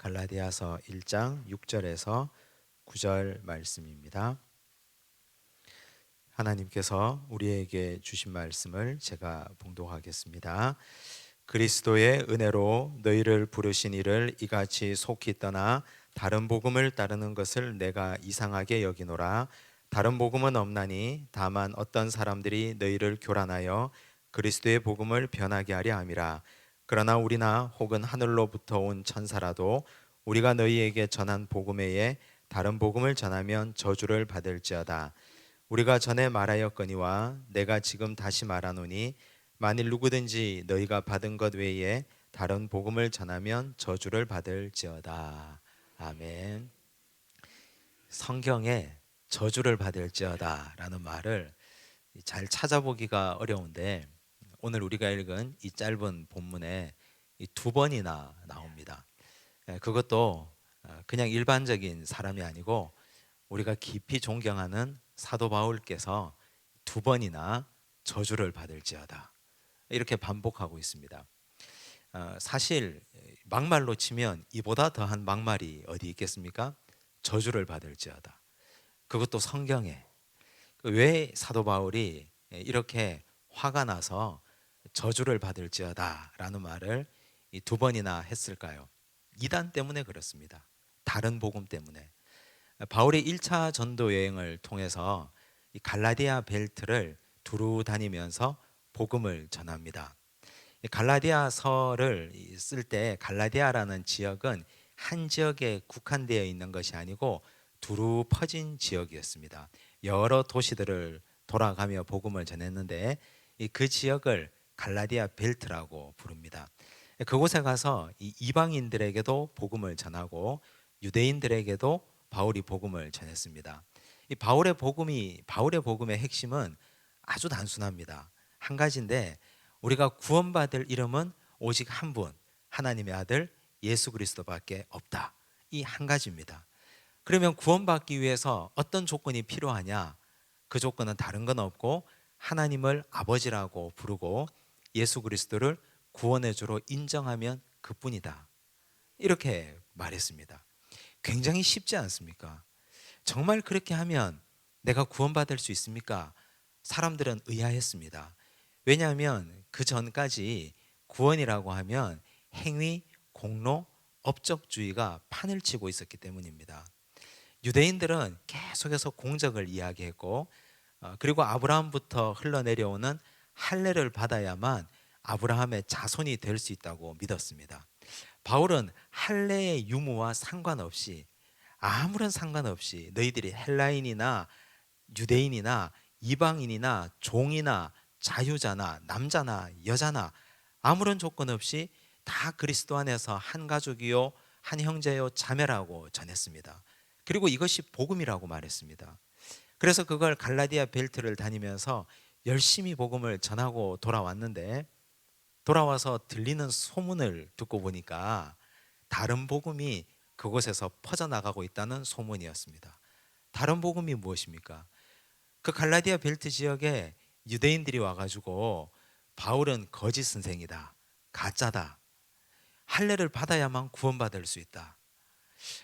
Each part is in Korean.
갈라디아서 1장 6절에서 9절 말씀입니다. 하나님께서 우리에게 주신 말씀을 제가 봉독하겠습니다. 그리스도의 은혜로 너희를 부르신 이를 이같이 속히 떠나 다른 복음을 따르는 것을 내가 이상하게 여기노라. 다른 복음은 없나니 다만 어떤 사람들이 너희를 교란하여 그리스도의 복음을 변하게 하려 함이라. 그러나 우리나 혹은 하늘로부터 온 천사라도 우리가 너희에게 전한 복음 외에 다른 복음을 전하면 저주를 받을지어다. 우리가 전에 말하였거니와 내가 지금 다시 말하노니 만일 누구든지 너희가 받은 것 외에 다른 복음을 전하면 저주를 받을지어다. 아멘. 성경에 저주를 받을지어다 라는 말을 잘 찾아보기가 어려운데 오늘 우리가 읽은 이 짧은 본문에 두 번이나 나옵니다. 그것도 그냥 일반적인 사람이 아니고 우리가 깊이 존경하는 사도 바울께서 두 번이나 저주를 받을지어다 이렇게 반복하고 있습니다. 사실 막말로 치면 이보다 더한 막말이 어디 있겠습니까? 저주를 받을지어다. 그것도 성경에. 왜 사도 바울이 이렇게 화가 나서 저주를 받을지어다 라는 말을 두 번이나 했을까요? 이단 때문에 그렇습니다. 다른 복음 때문에. 바울이 1차 전도 여행을 통해서 이 갈라디아 벨트를 두루 다니면서 복음을 전합니다. 갈라디아서를 쓸 때 갈라디아라는 지역은 한 지역에 국한되어 있는 것이 아니고 두루 퍼진 지역이었습니다. 여러 도시들을 돌아가며 복음을 전했는데 그 지역을 갈라디아 벨트라고 부릅니다. 그곳에 가서 이 이방인들에게도 복음을 전하고 유대인들에게도 바울이 복음을 전했습니다. 이 바울의 복음의 핵심은 아주 단순합니다. 한 가지인데 우리가 구원받을 이름은 오직 한 분, 하나님의 아들 예수 그리스도밖에 없다. 이 한 가지입니다. 그러면 구원받기 위해서 어떤 조건이 필요하냐? 그 조건은 다른 건 없고 하나님을 아버지라고 부르고 예수 그리스도를 구원의 주로 인정하면 그뿐이다. 이렇게 말했습니다. 굉장히 쉽지 않습니까? 정말 그렇게 하면 내가 구원받을 수 있습니까? 사람들은 의아했습니다. 왜냐하면 그 전까지 구원이라고 하면 행위, 공로, 업적주의가 판을 치고 있었기 때문입니다. 유대인들은 계속해서 공적을 이야기했고 그리고 아브라함부터 흘러내려오는 할례를 받아야만 아브라함의 자손이 될 수 있다고 믿었습니다. 바울은 할례의 유무와 상관없이 아무런 상관없이 너희들이 헬라인이나 유대인이나 이방인이나 종이나 자유자나 남자나 여자나 아무런 조건 없이 다 그리스도 안에서 한 가족이요 한 형제요 자매라고 전했습니다. 그리고 이것이 복음이라고 말했습니다. 그래서 그걸 갈라디아 벨트를 다니면서 열심히 복음을 전하고 돌아왔는데 돌아와서 들리는 소문을 듣고 보니까 다른 복음이 그곳에서 퍼져나가고 있다는 소문이었습니다. 다른 복음이 무엇입니까? 그 갈라디아 벨트 지역에 유대인들이 와가지고 바울은 거짓 선생이다, 가짜다, 할례를 받아야만 구원받을 수 있다.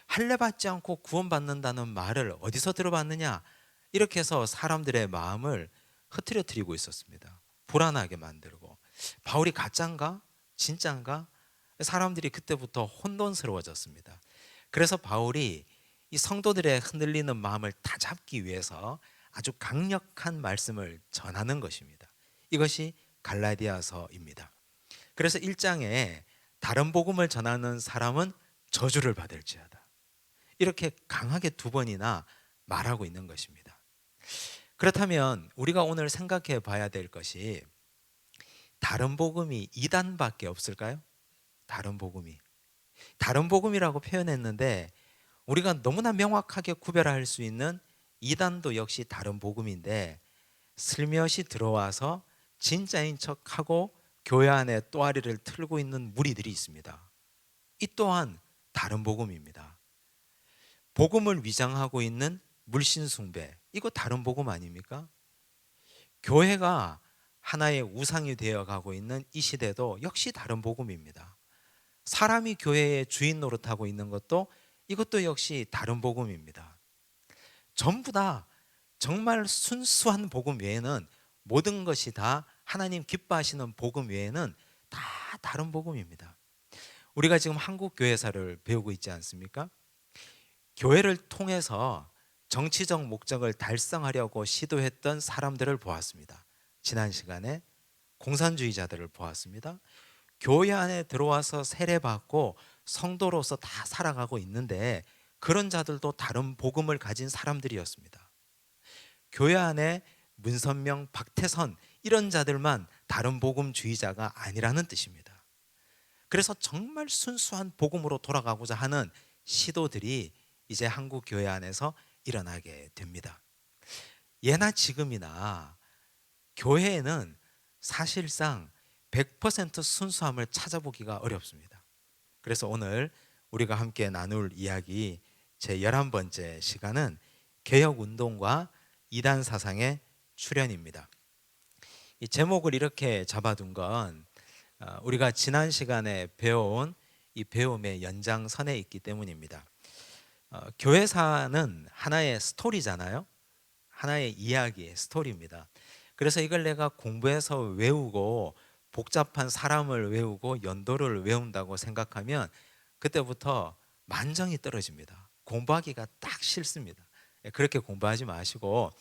할례 받지 않고 구원받는다는 말을 어디서 들어봤느냐? 이렇게 해서 사람들의 마음을 흐트러뜨리고 있었습니다. 불안하게 만들고 바울이 가짜인가? 진짜인가? 사람들이 그때부터 혼돈스러워졌습니다. 그래서 바울이 이 성도들의 흔들리는 마음을 다잡기 위해서 아주 강력한 말씀을 전하는 것입니다. 이것이 갈라디아서입니다. 그래서 1장에 다른 복음을 전하는 사람은 저주를 받을지어다. 이렇게 강하게 두 번이나 말하고 있는 것입니다. 그렇다면 우리가 오늘 생각해 봐야 될 것이 다른 복음이 이단밖에 없을까요? 다른 복음이라고 표현했는데 우리가 너무나 명확하게 구별할 수 있는 이단도 역시 다른 복음인데 슬며시 들어와서 진짜인 척하고 교회 안에 또아리를 틀고 있는 무리들이 있습니다. 이 또한 다른 복음입니다. 복음을 위장하고 있는 물신숭배, 이거 다른 복음 아닙니까? 교회가 하나의 우상이 되어가고 있는 이 시대도 역시 다른 복음입니다. 사람이 교회의 주인 노릇하고 있는 것도 이것도 역시 다른 복음입니다. 전부 다 정말 순수한 복음 외에는 모든 것이 다 하나님 기뻐하시는 복음 외에는 다 다른 복음입니다. 우리가 지금 한국 교회사를 배우고 있지 않습니까? 교회를 통해서 정치적 목적을 달성하려고 시도했던 사람들을 보았습니다. 지난 시간에 공산주의자들을 보았습니다. 교회 안에 들어와서 세례받고 성도로서 다 살아가고 있는데 그런 자들도 다른 복음을 가진 사람들이었습니다. 교회 안에 문선명, 박태선 이런 자들만 다른 복음주의자가 아니라는 뜻입니다. 그래서 정말 순수한 복음으로 돌아가고자 하는 시도들이 이제 한국 교회 안에서 일어나게 됩니다. 예나 지금이나 교회에는 사실상 100% 순수함을 찾아보기가 어렵습니다. 그래서 오늘 우리가 함께 나눌 이야기 제 11번째 시간은 개혁운동과 이단 사상의 출현입니다. 이 제목을 이렇게 잡아둔 건 우리가 지난 시간에 배워온 이 배움의 연장선에 있기 때문입니다. 교회사는 하나의 스토리잖아요. 하나의 이야기의 스토리입니다. 그래서 이걸 내가 공부해서 외우고 복잡한 사람을 외우고 연도를 외운다고 생각하면 그때부터 만정이 떨어집니다. 공부하기가 딱 싫습니다. 그렇게 공부하지 마시고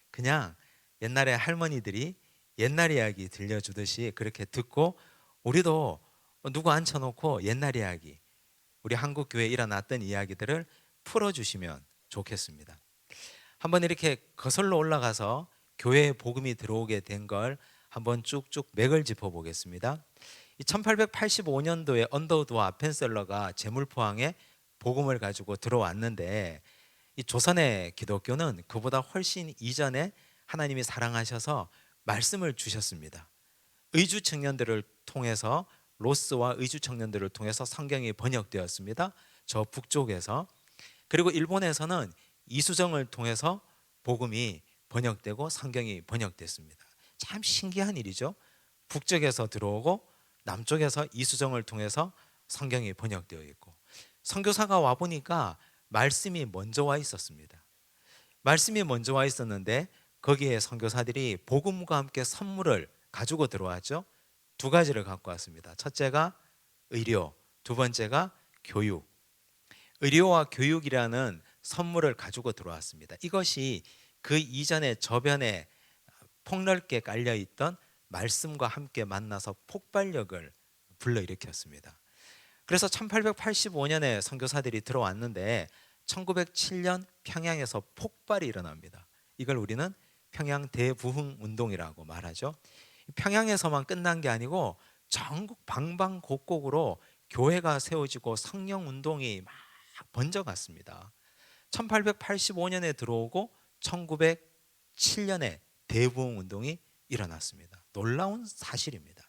그냥 옛날에 할머니들이 옛날 이야기 들려주듯이 그렇게 듣고 우리도 누구 앉혀놓고 옛날 이야기, 우리 한국 교회에 일어났던 이야기들을 풀어주시면 좋겠습니다. 한번 이렇게 거슬러 올라가서 교회에 복음이 들어오게 된 걸 한번 쭉쭉 맥을 짚어보겠습니다. 1885년도에 언더우드와 아펜셀러가 제물포항에 복음을 가지고 들어왔는데 이 조선의 기독교는 그보다 훨씬 이전에 하나님이 사랑하셔서 말씀을 주셨습니다. 의주 청년들을 통해서 로스와 의주 청년들을 통해서 성경이 번역되었습니다. 저 북쪽에서. 그리고 일본에서는 이수정을 통해서 복음이 번역되고 성경이 번역됐습니다. 참 신기한 일이죠. 북쪽에서 들어오고 남쪽에서 이수정을 통해서 성경이 번역되어 있고 선교사가 와 보니까 말씀이 먼저 와 있었습니다. 말씀이 먼저 와 있었는데 거기에 선교사들이 복음과 함께 선물을 가지고 들어왔죠. 두 가지를 갖고 왔습니다. 첫째가 의료, 두 번째가 교육. 의료와 교육이라는 선물을 가지고 들어왔습니다. 이것이 그 이전에 저변에 폭넓게 깔려있던 말씀과 함께 만나서 폭발력을 불러일으켰습니다. 그래서 1885년에 선교사들이 들어왔는데 1907년 평양에서 폭발이 일어납니다. 이걸 우리는 평양 대부흥 운동이라고 말하죠. 평양에서만 끝난 게 아니고 전국 방방곡곡으로 교회가 세워지고 성령 운동이 막 번져갔습니다. 1885년에 들어오고 1907년에 대부흥 운동이 일어났습니다. 놀라운 사실입니다.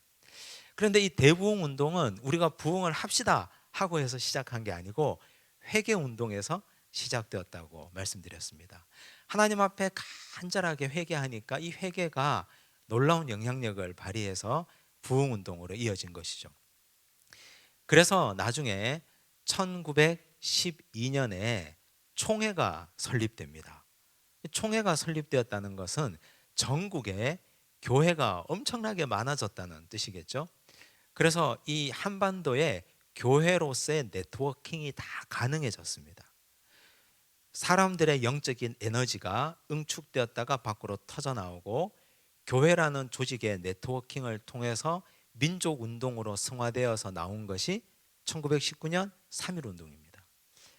그런데 이 대부흥 운동은 우리가 부흥을 합시다 하고 해서 시작한 게 아니고 회개 운동에서 시작되었다고 말씀드렸습니다. 하나님 앞에 간절하게 회개하니까 이 회개가 놀라운 영향력을 발휘해서 부흥 운동으로 이어진 것이죠. 그래서 나중에 1912년에 총회가 설립됩니다. 총회가 설립되었다는 것은 전국에 교회가 엄청나게 많아졌다는 뜻이겠죠. 그래서 이 한반도에 교회로서의 네트워킹이 다 가능해졌습니다. 사람들의 영적인 에너지가 응축되었다가 밖으로 터져나오고 교회라는 조직의 네트워킹을 통해서 민족운동으로 승화되어서 나온 것이 1919년 3.1운동입니다.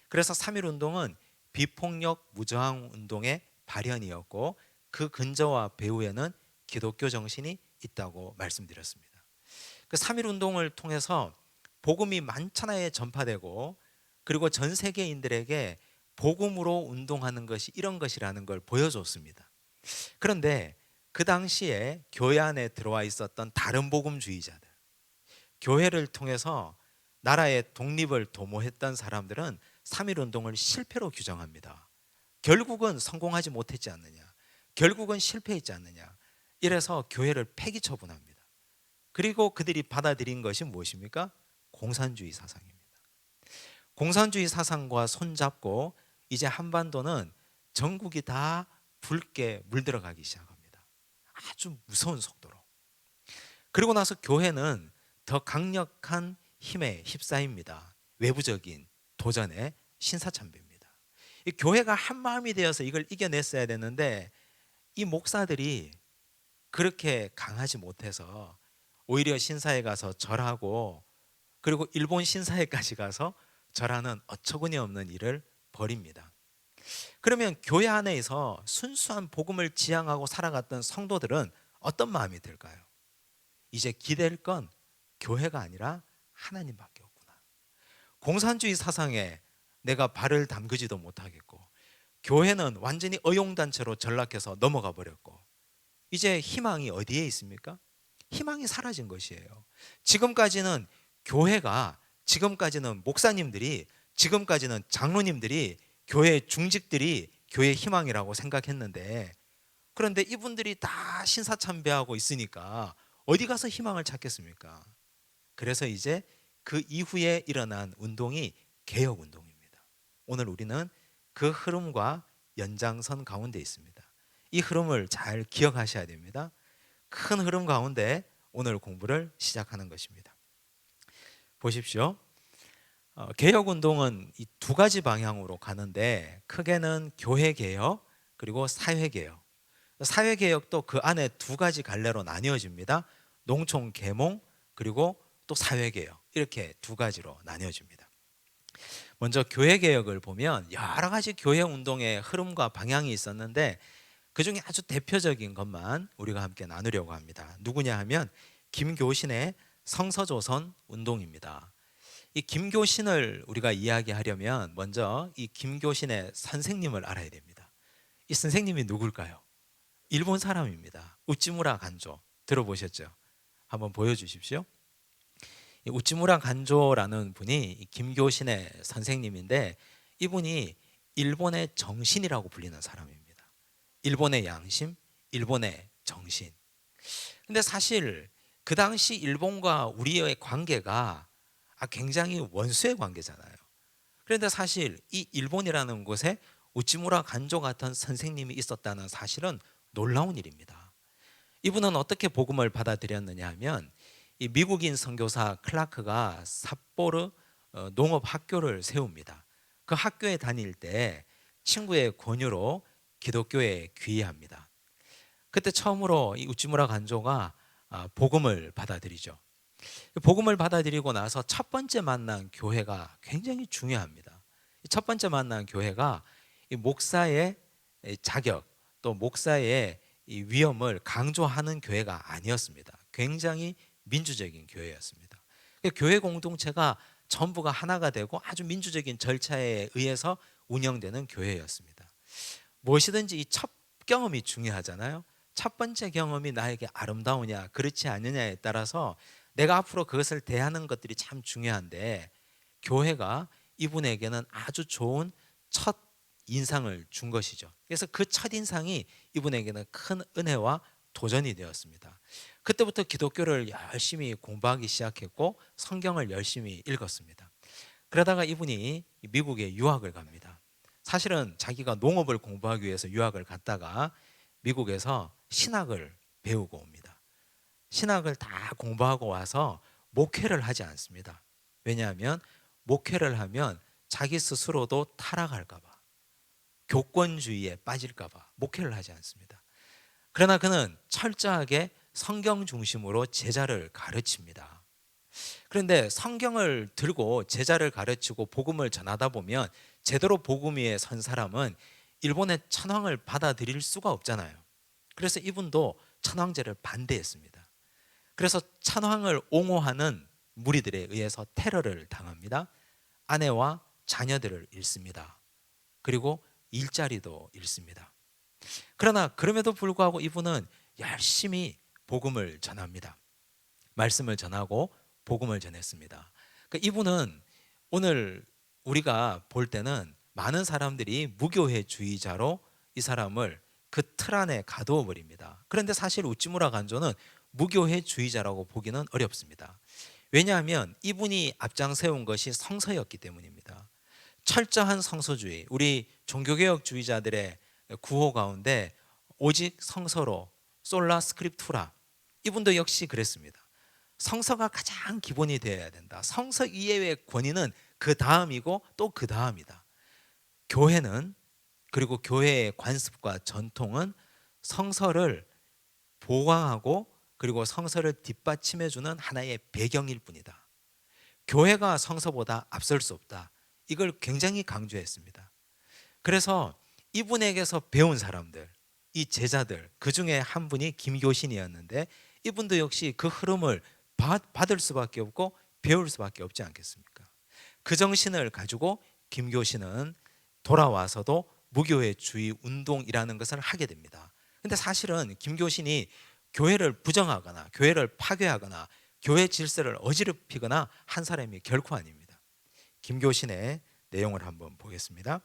그래서 3.1운동은 비폭력 무저항 운동의 발현이었고 그 근저와 배후에는 기독교 정신이 있다고 말씀드렸습니다. 그 3.1운동을 통해서 복음이 만천하에 전파되고 그리고 전 세계인들에게 복음으로 운동하는 것이 이런 것이라는 걸 보여줬습니다. 그런데 그 당시에 교회 안에 들어와 있었던 다른 복음주의자들, 교회를 통해서 나라의 독립을 도모했던 사람들은 3.1운동을 실패로 규정합니다. 결국은 성공하지 못했지 않느냐, 결국은 실패했지 않느냐, 이래서 교회를 폐기 처분합니다. 그리고 그들이 받아들인 것이 무엇입니까? 공산주의 사상입니다. 공산주의 사상과 손잡고 이제 한반도는 전국이 다 붉게 물들어가기 시작합니다. 아주 무서운 속도로. 그리고 나서 교회는 더 강력한 힘에 휩싸입니다. 외부적인 도전에 신사참배입니다. 이 교회가 한 마음이 되어서 이걸 이겨냈어야 되는데 이 목사들이 그렇게 강하지 못해서 오히려 신사에 가서 절하고, 그리고 일본 신사에까지 가서 절하는 어처구니 없는 일을 벌입니다. 그러면 교회 안에서 순수한 복음을 지향하고 살아갔던 성도들은 어떤 마음이 들까요? 이제 기댈 건 교회가 아니라 하나님밖에 없구나. 공산주의 사상에 내가 발을 담그지도 못하겠고, 교회는 완전히 의용단체로 전락해서 넘어가 버렸고, 이제 희망이 어디에 있습니까? 희망이 사라진 것이에요. 지금까지는 교회가, 지금까지는 목사님들이, 지금까지는 장로님들이, 교회 중직들이 교회 희망이라고 생각했는데, 그런데 이분들이 다 신사참배하고 있으니까 어디 가서 희망을 찾겠습니까? 그래서 이제 그 이후에 일어난 운동이 개혁운동입니다. 오늘 우리는 그 흐름과 연장선 가운데 있습니다. 이 흐름을 잘 기억하셔야 됩니다. 큰 흐름 가운데 오늘 공부를 시작하는 것입니다. 보십시오. 개혁운동은 이 두 가지 방향으로 가는데, 크게는 교회개혁 그리고 사회개혁. 사회개혁도 그 안에 두 가지 갈래로 나뉘어집니다. 농촌개몽 그리고 또 사회개혁, 이렇게 두 가지로 나뉘어집니다. 먼저 교회개혁을 보면 여러 가지 교회운동의 흐름과 방향이 있었는데, 그 중에 아주 대표적인 것만 우리가 함께 나누려고 합니다. 누구냐 하면 김교신의 성서조선 운동입니다. 이 김교신을 우리가 이야기하려면 먼저 이 김교신의 선생님을 알아야 됩니다. 이 선생님이 누굴까요? 일본 사람입니다. 우찌무라 간조, 들어보셨죠? 한번 보여주십시오. 이 우찌무라 간조라는 분이 김교신의 선생님인데, 이분이 일본의 정신이라고 불리는 사람입니다. 일본의 양심, 일본의 정신. 근데 사실 그 당시 일본과 우리의 관계가 굉장히 원수의 관계잖아요. 그런데 사실 이 일본이라는 곳에 우찌무라 간조 같은 선생님이 있었다는 사실은 놀라운 일입니다. 이분은 어떻게 복음을 받아들였느냐 하면, 이 미국인 선교사 클라크가 삿포로 농업학교를 세웁니다. 그 학교에 다닐 때 친구의 권유로 기독교에 귀의합니다. 그때 처음으로 이 우찌무라 간조가 복음을 받아들이죠. 복음을 받아들이고 나서 첫 번째 만난 교회가 굉장히 중요합니다. 첫 번째 만난 교회가 이 목사의 자격, 또 목사의 이 위엄을 강조하는 교회가 아니었습니다. 굉장히 민주적인 교회였습니다. 교회 공동체가 전부가 하나가 되고 아주 민주적인 절차에 의해서 운영되는 교회였습니다. 무엇이든지 이 첫 경험이 중요하잖아요. 첫 번째 경험이 나에게 아름다우냐 그렇지 않느냐에 따라서 내가 앞으로 그것을 대하는 것들이 참 중요한데, 교회가 이분에게는 아주 좋은 첫 인상을 준 것이죠. 그래서 그 첫 인상이 이분에게는 큰 은혜와 도전이 되었습니다. 그때부터 기독교를 열심히 공부하기 시작했고 성경을 열심히 읽었습니다. 그러다가 이분이 미국에 유학을 갑니다. 사실은 자기가 농업을 공부하기 위해서 유학을 갔다가 미국에서 신학을 배우고 옵니다. 신학을 다 공부하고 와서 목회를 하지 않습니다. 왜냐하면 목회를 하면 자기 스스로도 타락할까 봐, 교권주의에 빠질까 봐 목회를 하지 않습니다. 그러나 그는 철저하게 성경 중심으로 제자를 가르칩니다. 그런데 성경을 들고 제자를 가르치고 복음을 전하다 보면 제대로 복음 위에 선 사람은 일본의 천황을 받아들일 수가 없잖아요. 그래서 이분도 천황제를 반대했습니다. 그래서 천황을 옹호하는 무리들에 의해서 테러를 당합니다. 아내와 자녀들을 잃습니다. 그리고 일자리도 잃습니다. 그러나 그럼에도 불구하고 이분은 열심히 복음을 전합니다. 말씀을 전하고 복음을 전했습니다. 그러니까 이분은 오늘 우리가 볼 때는 많은 사람들이 무교회주의자로 이 사람을 그 틀 안에 가두어 버립니다. 그런데 사실 우찌무라 간조는 무교회주의자라고 보기는 어렵습니다. 왜냐하면 이분이 앞장세운 것이 성서였기 때문입니다. 철저한 성서주의, 우리 종교개혁주의자들의 구호 가운데 오직 성서로, 솔라 스크립투라, 이분도 역시 그랬습니다. 성서가 가장 기본이 되어야 된다. 성서 이외의 권위는 그 다음이고 또 그 다음이다. 교회는, 그리고 교회의 관습과 전통은 성서를 보강하고 그리고 성서를 뒷받침해주는 하나의 배경일 뿐이다. 교회가 성서보다 앞설 수 없다. 이걸 굉장히 강조했습니다. 그래서 이분에게서 배운 사람들, 이 제자들, 그 중에 한 분이 김교신이었는데 이분도 역시 그 흐름을 받을 수밖에 없고 배울 수밖에 없지 않겠습니까? 그 정신을 가지고 김교신은 돌아와서도 무교회주의 운동이라는 것을 하게 됩니다. 근데 사실은 김교신이 교회를 부정하거나 교회를 파괴하거나 교회 질서를 어지럽히거나 한 사람이 결코 아닙니다. 김교신의 내용을 한번 보겠습니다.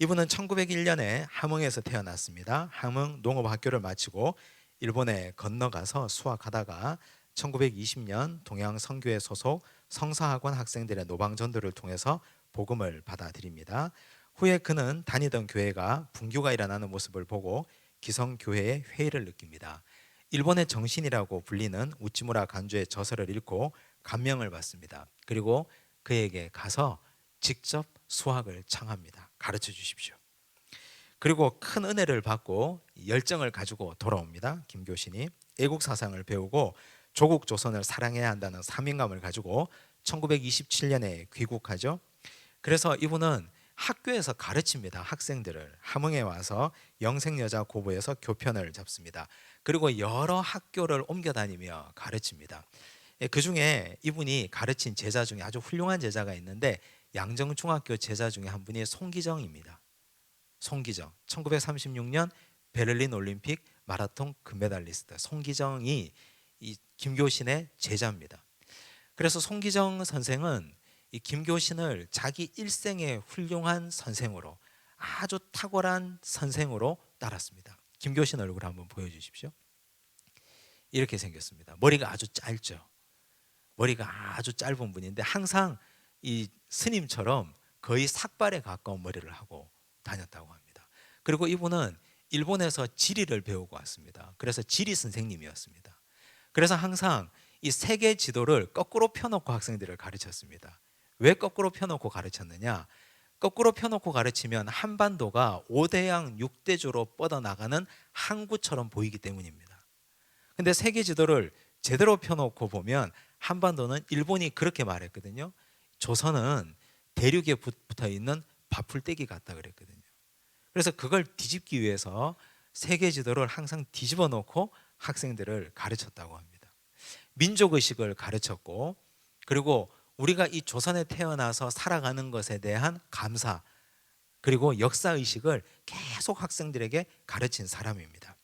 이분은 1901년에 함흥에서 태어났습니다. 함흥 농업학교를 마치고 일본에 건너가서 수학하다가 1920년 동양선교회 소속 성서학원 학생들의 노방전도를 통해서 복음을 받아들입니다. 후에 그는 다니던 교회가 분교가 일어나는 모습을 보고 기성교회의 회의를 느낍니다. 일본의 정신이라고 불리는 우찌무라 간주의 저서를 읽고 감명을 받습니다. 그리고 그에게 가서 직접 수학을 청합니다. 가르쳐 주십시오. 그리고 큰 은혜를 받고 열정을 가지고 돌아옵니다. 김교신이 애국 사상을 배우고 조국 조선을 사랑해야 한다는 사명감을 가지고 1927년에 귀국하죠. 그래서 이분은 학교에서 가르칩니다. 학생들을. 함흥에 와서 영생여자고보에서 교편을 잡습니다. 그리고 여러 학교를 옮겨 다니며 가르칩니다. 그 중에 이분이 가르친 제자 중에 아주 훌륭한 제자가 있는데 양정중학교 제자 중에 한 분이 송기정입니다. 송기정, 1936년 베를린 올림픽 마라톤 금메달리스트 송기정이 이 김교신의 제자입니다. 그래서 송기정 선생은 이 김교신을 자기 일생의 훌륭한 선생으로, 아주 탁월한 선생으로 따랐습니다. 김교신 얼굴 한번 보여주십시오. 이렇게 생겼습니다. 머리가 아주 짧죠. 머리가 아주 짧은 분인데 항상 이 스님처럼 거의 삭발에 가까운 머리를 하고 다녔다고 합니다. 그리고 이분은 일본에서 지리를 배우고 왔습니다. 그래서 지리 선생님이었습니다. 그래서 항상 이 세계 지도를 거꾸로 펴놓고 학생들을 가르쳤습니다. 왜 거꾸로 펴놓고 가르쳤느냐? 거꾸로 펴놓고 가르치면 한반도가 5대양 6대주로 뻗어나가는 항구처럼 보이기 때문입니다. 근데 세계 지도를 제대로 펴놓고 보면 한반도는 일본이 그렇게 말했거든요. 조선은 대륙에 붙어 있는 밥풀떼기 같다 그랬거든요. 그래서 그걸 뒤집기 위해서 세계 지도를 항상 뒤집어 놓고 학생들을 가르쳤다고 합니다. 민족의식을 가르쳤고, 그리고 우리가 이 조선에 태어나서 살아가는 것에 대한 감사, 그리고 역사의식을 계속 학생들에게 가르친 사람입니다.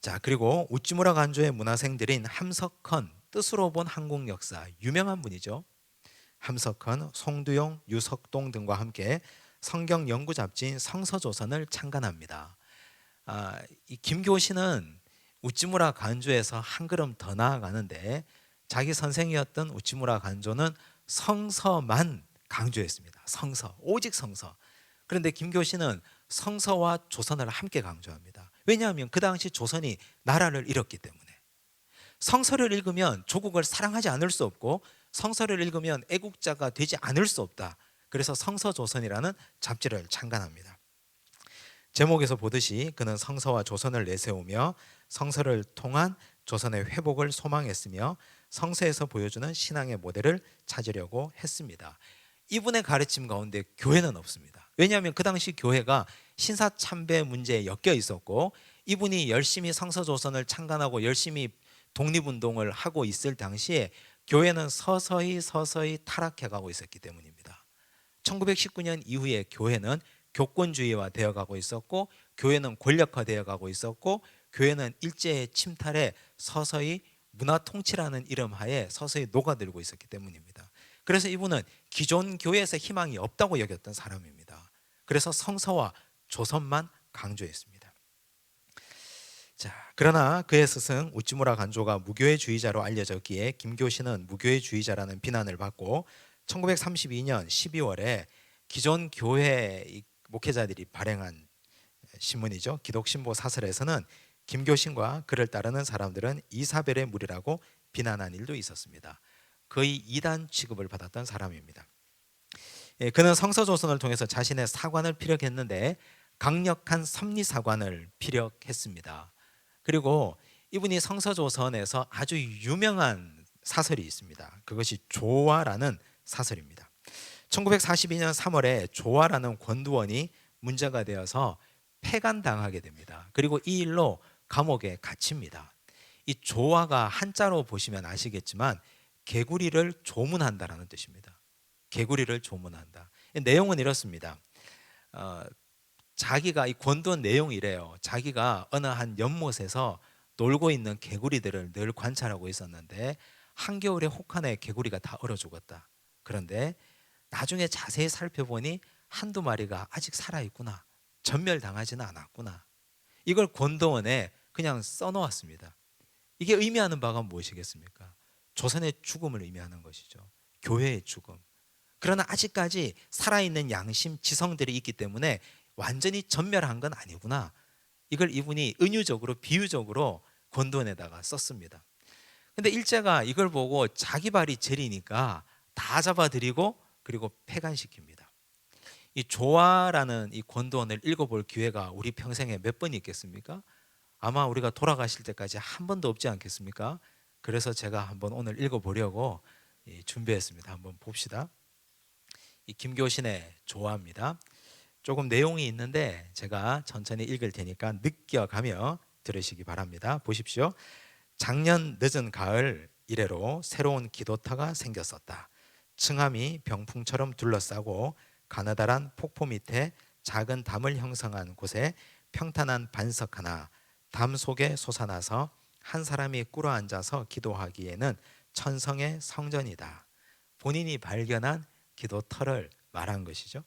자, 그리고 우찌무라 간조의 문화생들인 함석헌, 뜻으로 본 한국 역사, 유명한 분이죠. 함석헌, 송두용, 유석동 등과 함께 성경 연구 잡지인 성서조선을 창간합니다. 이 김교신은 우찌무라 간조에서 한 걸음 더 나아가는데 자기 선생이었던 우찌무라 간조는 성서만 강조했습니다. 성서, 오직 성서. 그런데 김교신은 성서와 조선을 함께 강조합니다. 왜냐하면 그 당시 조선이 나라를 잃었기 때문에. 성서를 읽으면 조국을 사랑하지 않을 수 없고 성서를 읽으면 애국자가 되지 않을 수 없다. 그래서 성서조선이라는 잡지를 창간합니다. 제목에서 보듯이 그는 성서와 조선을 내세우며 성서를 통한 조선의 회복을 소망했으며 성서에서 보여주는 신앙의 모델을 찾으려고 했습니다. 이분의 가르침 가운데 교회는 없습니다. 왜냐하면 그 당시 교회가 신사참배 문제에 엮여 있었고 이분이 열심히 성서조선을 창간하고 열심히 독립운동을 하고 있을 당시에 교회는 서서히 타락해가고 있었기 때문입니다. 1919년 이후에 교회는 교권주의화 되어가고 있었고 교회는 권력화되어 가고 있었고 교회는 일제의 침탈에 서서히 문화통치라는 이름 하에 서서히 녹아들고 있었기 때문입니다. 그래서 이분은 기존 교회에서 희망이 없다고 여겼던 사람입니다. 그래서 성서와 조선만 강조했습니다. 자, 그러나 그의 스승 우찌무라 간조가 무교회주의자로 알려졌기에 김교신은 무교회주의자라는 비난을 받고 1932년 12월에 기존 교회 목회자들이 발행한 신문이죠. 기독신보 사설에서는 김교신과 그를 따르는 사람들은 이사벨의 무리라고 비난한 일도 있었습니다. 거의 이단 취급을 받았던 사람입니다. 그는 성서조선을 통해서 자신의 사관을 피력했는데 강력한 섭리사관을 피력했습니다. 그리고 이분이 성서조선에서 아주 유명한 사설이 있습니다. 그것이 조화라는 사설입니다. 1942년 3월에 조화라는 권두원이 문제가 되어서 폐간당하게 됩니다. 그리고 이 일로 감옥에 갇힙니다. 이 조화가 한자로 보시면 아시겠지만 개구리를 조문한다라는 뜻입니다. 개구리를 조문한다. 내용은 이렇습니다. 자기가 이 권두원 내용이 이래요. 자기가 어느 한 연못에서 놀고 있는 개구리들을 늘 관찰하고 있었는데 한겨울에 혹한에 개구리가 다 얼어 죽었다. 그런데 나중에 자세히 살펴보니 한두 마리가 아직 살아있구나. 전멸당하지는 않았구나. 이걸 권도원에 그냥 써놓았습니다. 이게 의미하는 바가 무엇이겠습니까? 조선의 죽음을 의미하는 것이죠. 교회의 죽음. 그러나 아직까지 살아있는 양심 지성들이 있기 때문에 완전히 전멸한 건 아니구나. 이걸 이분이 은유적으로 비유적으로 권도원에다가 썼습니다. 근데 일제가 이걸 보고 자기 발이 저리니까 다 잡아들이고 그리고 폐간시킵니다. 이 조화라는 이 권도원을 읽어볼 기회가 우리 평생에 몇 번 있겠습니까? 아마 우리가 돌아가실 때까지 한 번도 없지 않겠습니까? 그래서 제가 한번 오늘 읽어보려고 준비했습니다. 한번 봅시다. 이 김교신의 조화입니다. 조금 내용이 있는데 제가 천천히 읽을 테니까 느껴가며 들으시기 바랍니다. 보십시오. 작년 늦은 가을 이래로 새로운 기도터가 생겼었다. 층암이 병풍처럼 둘러싸고 가느다란 폭포 밑에 작은 담을 형성한 곳에 평탄한 반석 하나, 담 속에 솟아나서 한 사람이 꿇어 앉아서 기도하기에는 천성의 성전이다. 본인이 발견한 기도터를 말한 것이죠.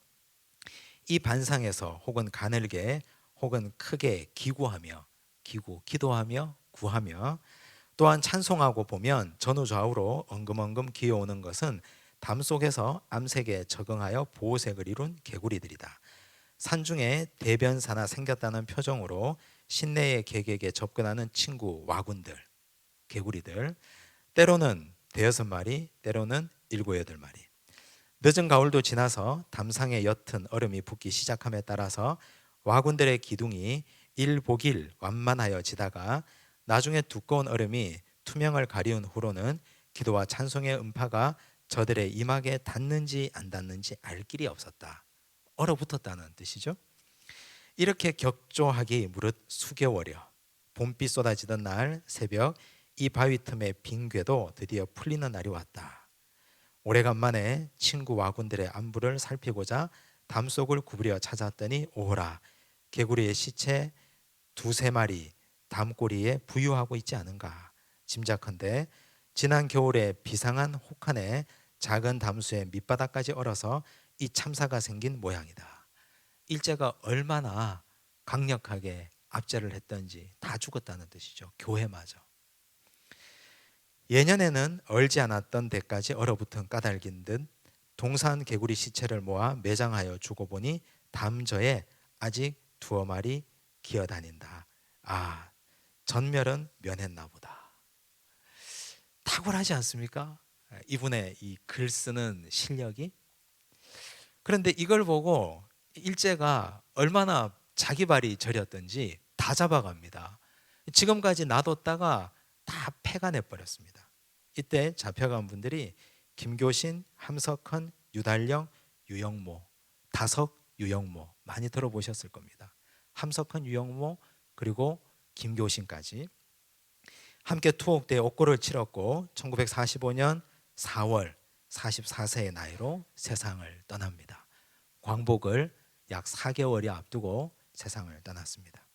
이 반상에서 혹은 가늘게 혹은 크게 기도하며 구하며 또한 찬송하고 보면 전후좌우로 엉금엉금 기어오는 것은 담 속에서 암색에 적응하여 보호색을 이룬 개구리들이다. 산중에 대변사나 생겼다는 표정으로 신내의 객에게 접근하는 친구 와군들, 개구리들, 때로는 5-6마리, 때로는 7-8마리. 늦은 가을도 지나서 담상에 옅은 얼음이 붙기 시작함에 따라서 와군들의 기둥이 일복일 완만하여지다가 나중에 두꺼운 얼음이 투명을 가리운 후로는 기도와 찬송의 음파가 저들의 이막에 닿는지 안 닿는지 알 길이 없었다. 얼어붙었다는 뜻이죠. 이렇게 격조하기 무릇 수개월여 봄비 쏟아지던 날 새벽 이 바위 틈의 빙괴도 드디어 풀리는 날이 왔다. 오래간만에 친구 와군들의 안부를 살피고자 담 속을 구부려 찾았더니 오호라, 개구리의 시체 2-3마리 담꼬리에 부유하고 있지 않은가. 짐작컨대 지난 겨울에 비상한 혹한에 작은 담수의 밑바닥까지 얼어서 이 참사가 생긴 모양이다. 일제가 얼마나 강력하게 압제를 했던지 다 죽었다는 뜻이죠. 교회마저. 예년에는 얼지 않았던 데까지 얼어붙은 까닭인 듯 동산 개구리 시체를 모아 매장하여 주고 보니 담저에 아직 2-마리 기어다닌다. 아, 전멸은 면했나 보다. 탁월하지 않습니까? 이분의 이 글 쓰는 실력이. 그런데 이걸 보고 일제가 얼마나 자기 발이 저렸던지 다 잡아갑니다. 지금까지 놔뒀다가 다 폐간해버렸습니다. 이때 잡혀간 분들이 김교신, 함석헌, 유달령, 유영모, 다석, 유영모 많이 들어보셨을 겁니다. 함석헌, 유영모 그리고 김교신까지 함께 투옥대에 옥고를 치렀고 1945년 4월 44세의 나이로 세상을 떠납니다. 광복을 약 4개월이 앞두고 세상을 떠났습니다.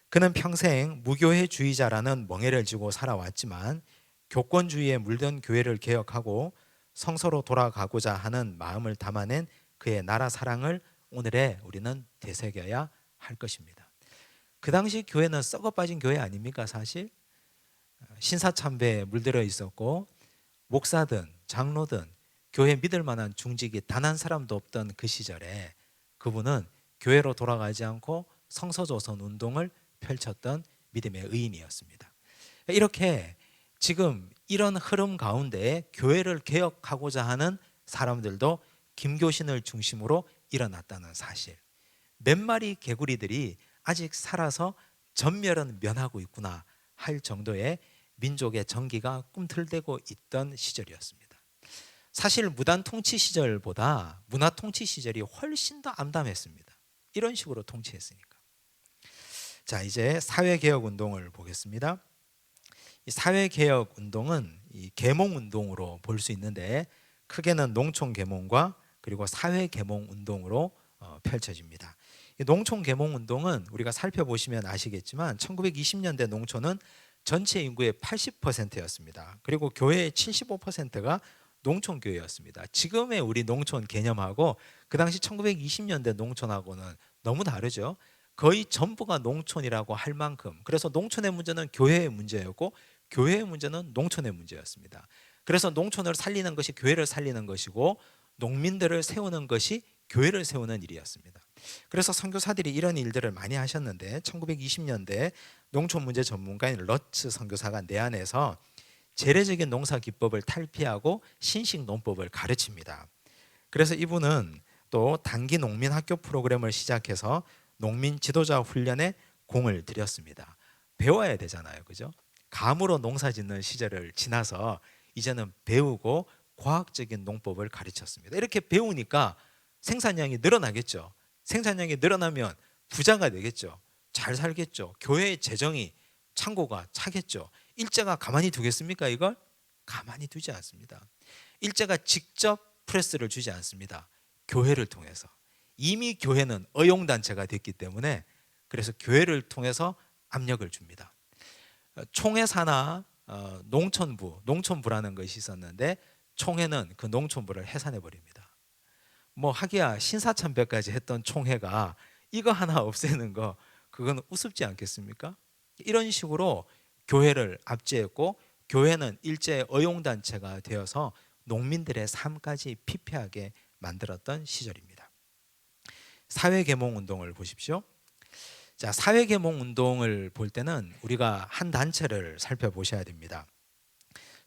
그는 평생 무교회주의자라는 멍해를 지고 살아왔지만 교권주의에 물든 교회를 개혁하고 성서로 돌아가고자 하는 마음을 담아낸 그의 나라 사랑을 오늘에 우리는 되새겨야 할 것입니다. 그 당시 교회는 썩어 빠진 교회 아닙니까? 사실 신사참배에 물들어 있었고 목사든 장로든 교회 믿을 만한 중직이 단 한 사람도 없던 그 시절에 그분은 교회로 돌아가지 않고 성서조선 운동을 펼쳤던 믿음의 의인이었습니다. 이렇게 지금 이런 흐름 가운데 교회를 개혁하고자 하는 사람들도 김교신을 중심으로 일어났다는 사실, 몇 마리 개구리들이 아직 살아서 전멸은 면하고 있구나 할 정도의 민족의 정기가 꿈틀대고 있던 시절이었습니다. 사실 무단 통치 시절보다 문화 통치 시절이 훨씬 더 암담했습니다. 이런 식으로 통치했으니까. 자, 이제 사회개혁 운동을 보겠습니다. 이 사회개혁 운동은 이 계몽 운동으로 볼 수 있는데 크게는 농촌 계몽과 그리고 사회 계몽 운동으로 펼쳐집니다. 이 농촌 계몽 운동은 우리가 살펴보시면 아시겠지만 1920년대 농촌은 전체 인구의 80%였습니다. 그리고 교회의 75%가 농촌 교회였습니다. 지금의 우리 농촌 개념하고 그 당시 1920년대 농촌하고는 너무 다르죠. 거의 전부가 농촌이라고 할 만큼, 그래서 농촌의 문제는 교회의 문제였고 교회의 문제는 농촌의 문제였습니다. 그래서 농촌을 살리는 것이 교회를 살리는 것이고 농민들을 세우는 것이 교회를 세우는 일이었습니다. 그래서 선교사들이 이런 일들을 많이 하셨는데 1920년대 농촌 문제 전문가인 러츠 선교사가 내한에서 재래적인 농사 기법을 탈피하고 신식 농법을 가르칩니다. 그래서 이분은 또 단기 농민 학교 프로그램을 시작해서 농민 지도자 훈련에 공을 들였습니다. 배워야 되잖아요, 그죠? 감으로 농사 짓는 시절을 지나서 이제는 배우고 과학적인 농법을 가르쳤습니다. 이렇게 배우니까 생산량이 늘어나겠죠. 생산량이 늘어나면 부자가 되겠죠. 잘 살겠죠. 교회의 재정이 창고가 차겠죠. 일제가 가만히 두겠습니까? 이걸 가만히 두지 않습니다. 일제가 직접 프레스를 주지 않습니다. 교회를 통해서. 이미 교회는 어용단체가 됐기 때문에 그래서 교회를 통해서 압력을 줍니다. 총회사나 농촌부라는 것이 있었는데 총회는 그 농촌부를 해산해 버립니다. 뭐 하기야 신사참배까지 했던 총회가 이거 하나 없애는 거 그건 우습지 않겠습니까? 이런 식으로 교회를 압제했고 교회는 일제의 어용단체가 되어서 농민들의 삶까지 피폐하게 만들었던 시절입니다. 사회계몽운동을 보십시오. 자, 사회계몽운동을 볼 때는 우리가 한 단체를 살펴보셔야 됩니다.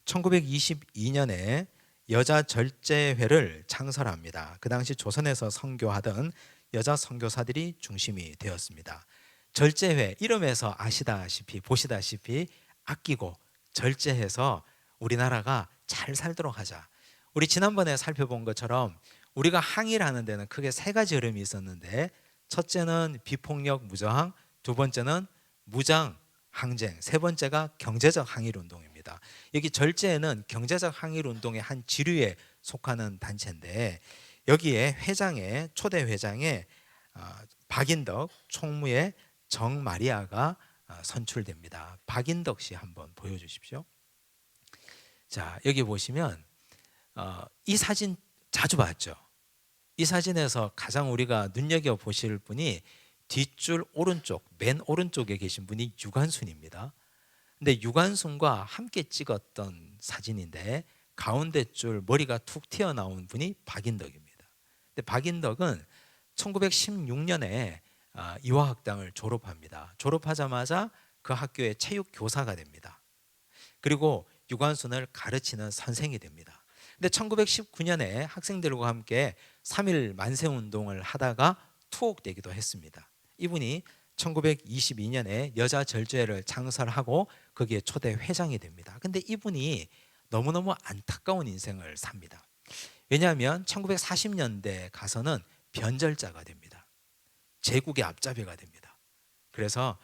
1922년에 여자절제회를 창설합니다. 그 당시 조선에서 선교하던 여자 선교사들이 중심이 되었습니다. 절제회, 이름에서 아시다시피 보시다시피 아끼고 절제해서 우리나라가 잘 살도록 하자. 우리 지난번에 살펴본 것처럼 우리가 항의를 하는 데는 크게 세 가지 흐름이 있었는데 첫째는 비폭력 무저항, 두 번째는 무장 항쟁, 세 번째가 경제적 항일 운동입니다. 여기 절제는 경제적 항일 운동의 한 지류에 속하는 단체인데 여기에 회장에 초대 회장에 박인덕 총무의 정마리아가 선출됩니다. 박인덕 씨 한번 보여주십시오. 자, 여기 보시면 이 사진 자주 봤죠. 이 사진에서 가장 우리가 눈여겨 보실 분이 뒷줄 오른쪽, 맨 오른쪽에 계신 분이 유관순입니다. 근데 유관순과 함께 찍었던 사진인데 가운데 줄 머리가 툭 튀어나온 분이 박인덕입니다. 근데 박인덕은 1916년에 이화학당을 졸업합니다. 졸업하자마자 그 학교의 체육교사가 됩니다. 그리고 유관순을 가르치는 선생이 됩니다. 근데 1919년에 학생들과 함께 3.1 만세운동을 하다가 투옥되기도 했습니다. 이분이 1922년에 여자절제회를 창설하고 거기에 초대 회장이 됩니다. 근데 이분이 너무너무 안타까운 인생을 삽니다. 왜냐하면 1940년대 가서는 변절자가 됩니다. 제국의 앞잡이가 됩니다. 그래서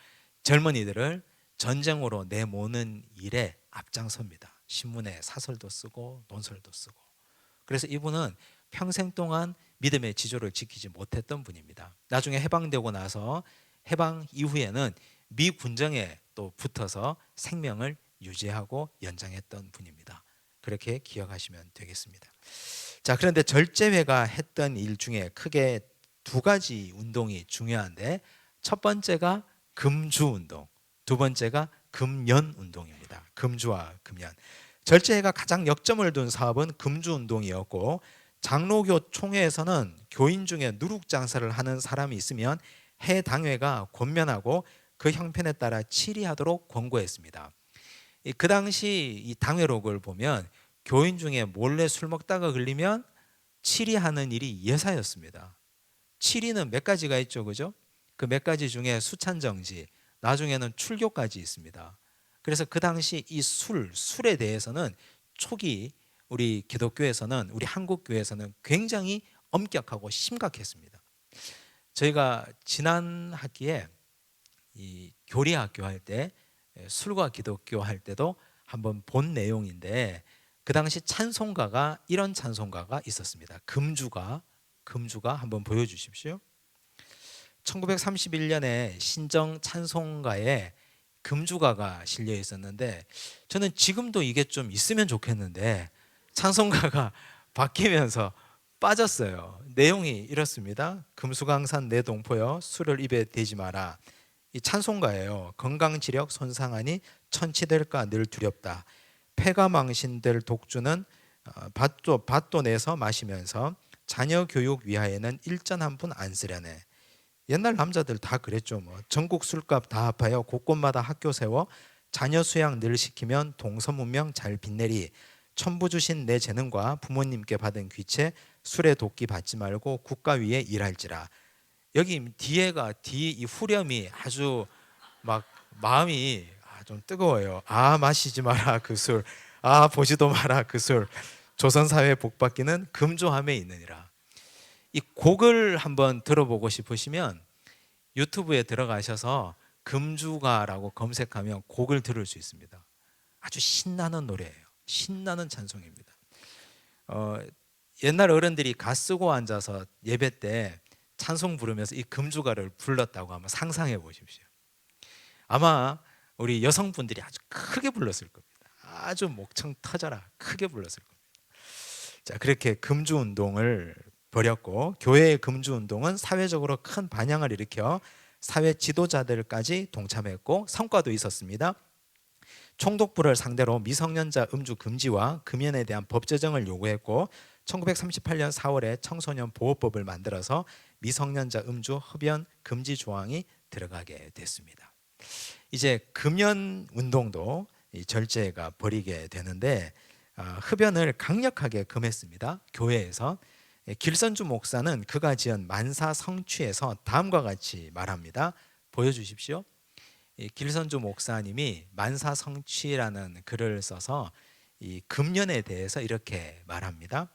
젊은이들을 전쟁으로 내모는 일에 앞장섭니다. 신문에 사설도 쓰고 논설도 쓰고. 그래서 이분은 평생 동안 믿음의 지조를 지키지 못했던 분입니다. 나중에 해방되고 나서 해방 이후에는 미 군정에 또 붙어서 생명을 유지하고 연장했던 분입니다. 그렇게 기억하시면 되겠습니다. 자, 그런데 절제회가 했던 일 중에 크게 두 가지 운동이 중요한데 첫 번째가 금주 운동, 두 번째가 금연 운동입니다. 금주와 금연. 절제회가 가장 역점을 둔 사업은 금주 운동이었고, 장로교 총회에서는 교인 중에 누룩 장사를 하는 사람이 있으면 해 당회가 권면하고 그 형편에 따라 치리하도록 권고했습니다. 그 당시 이 당회록을 보면 교인 중에 몰래 술 먹다가 걸리면 치리하는 일이 예사였습니다. 치리는 몇 가지가 있죠, 그죠? 그 몇 가지 중에 수찬정지, 나중에는 출교까지 있습니다. 그래서 그 당시 이 술에 대해서는 초기 우리 기독교에서는, 우리 한국 교회에서는 굉장히 엄격하고 심각했습니다. 저희가 지난 학기에 이 교리학교 할 때, 술과 기독교 할 때도 한번 본 내용인데, 그 당시 찬송가가 이런 찬송가가 있었습니다. 금주가 한번 보여주십시오. 1931년에 신정 찬송가에 금주가가 실려 있었는데, 저는 지금도 이게 좀 있으면 좋겠는데 찬송가가 바뀌면서 빠졌어요. 내용이 이렇습니다. 금수강산 내 동포여 술을 입에 대지 마라. 이 찬송가예요. 건강지력 손상하니 천치될까 늘 두렵다. 폐가 망신될 독주는 밭도 내서 마시면서 자녀 교육 위하여는 일전 한 푼 안 쓰려네. 옛날 남자들 다 그랬죠. 뭐 전국 술값 다 합하여 곳곳마다 학교 세워 자녀 수양 늘 시키면 동서문명 잘 빛내리. 천부 주신 내 재능과 부모님께 받은 귀체 술에 돕기 받지 말고 국가 위에 일할지라. 여기 뒤에가 이 후렴이 아주 막 마음이 좀 뜨거워요. 마시지 마라 그 술, 보지도 마라 그 술. 조선사회 복받기는 금조함에 있느니라. 이 곡을 한번 들어보고 싶으시면 유튜브에 들어가셔서 금주가라고 검색하면 곡을 들을 수 있습니다. 아주 신나는 노래예요. 신나는 찬송입니다. 옛날 어른들이 가 쓰고 앉아서 예배 때 찬송 부르면서 이 금주가를 불렀다고 한번 상상해 보십시오. 아마 우리 여성분들이 아주 크게 불렀을 겁니다. 아주 목청 터져라 크게 불렀을 겁니다. 자, 그렇게 금주 운동을 벌였고, 교회의 금주 운동은 사회적으로 큰 반향을 일으켜 사회 지도자들까지 동참했고 성과도 있었습니다. 총독부를 상대로 미성년자 음주 금지와 금연에 대한 법 제정을 요구했고, 1938년 4월에 청소년 보호법을 만들어서 미성년자 음주 흡연 금지 조항이 들어가게 됐습니다. 이제 금연 운동도 이 절제가 벌이게 되는데, 흡연을 강력하게 금했습니다. 교회에서. 길선주 목사는 그가 지은 만사 성취에서 다음과 같이 말합니다. 보여주십시오. 길선주 목사님이 만사 성취라는 글을 써서 이 금연에 대해서 이렇게 말합니다.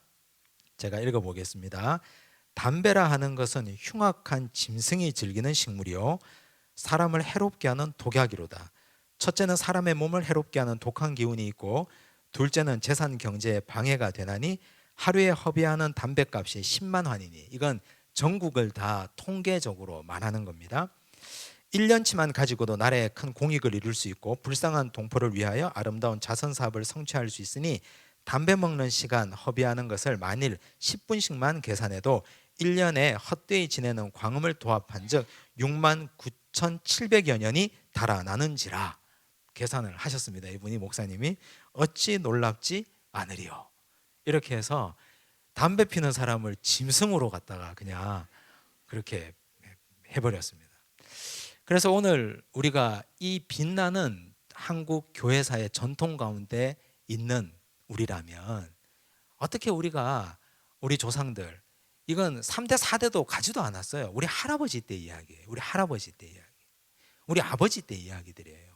제가 읽어보겠습니다. 담배라 하는 것은 흉악한 짐승이 즐기는 식물이요 사람을 해롭게 하는 독약이로다. 첫째는 사람의 몸을 해롭게 하는 독한 기운이 있고, 둘째는 재산 경제에 방해가 되나니 하루에 허비하는 담배값이 10만 환이니. 이건 전국을 다 통계적으로 말하는 겁니다. 1년치만 가지고도 나라에 큰 공익을 이룰 수 있고 불쌍한 동포를 위하여 아름다운 자선 사업을 성취할 수 있으니, 담배 먹는 시간 허비하는 것을 만일 10분씩만 계산해도 1년에 헛되이 지내는 광음을 도합한 즉 69,700여 년이 달아나는지라. 계산을 하셨습니다. 이분이 목사님이. 어찌 놀랍지 않으리요. 이렇게 해서 담배 피는 사람을 짐승으로 갖다가 그냥 그렇게 해버렸습니다. 그래서 오늘 우리가 이 빛나는 한국 교회사의 전통 가운데 있는 우리라면, 어떻게 우리가 우리 조상들, 이건 3대 4대도 가지도 않았어요. 우리 할아버지 때 이야기예요. 우리 할아버지 때 이야기, 우리 아버지 때 이야기들이에요.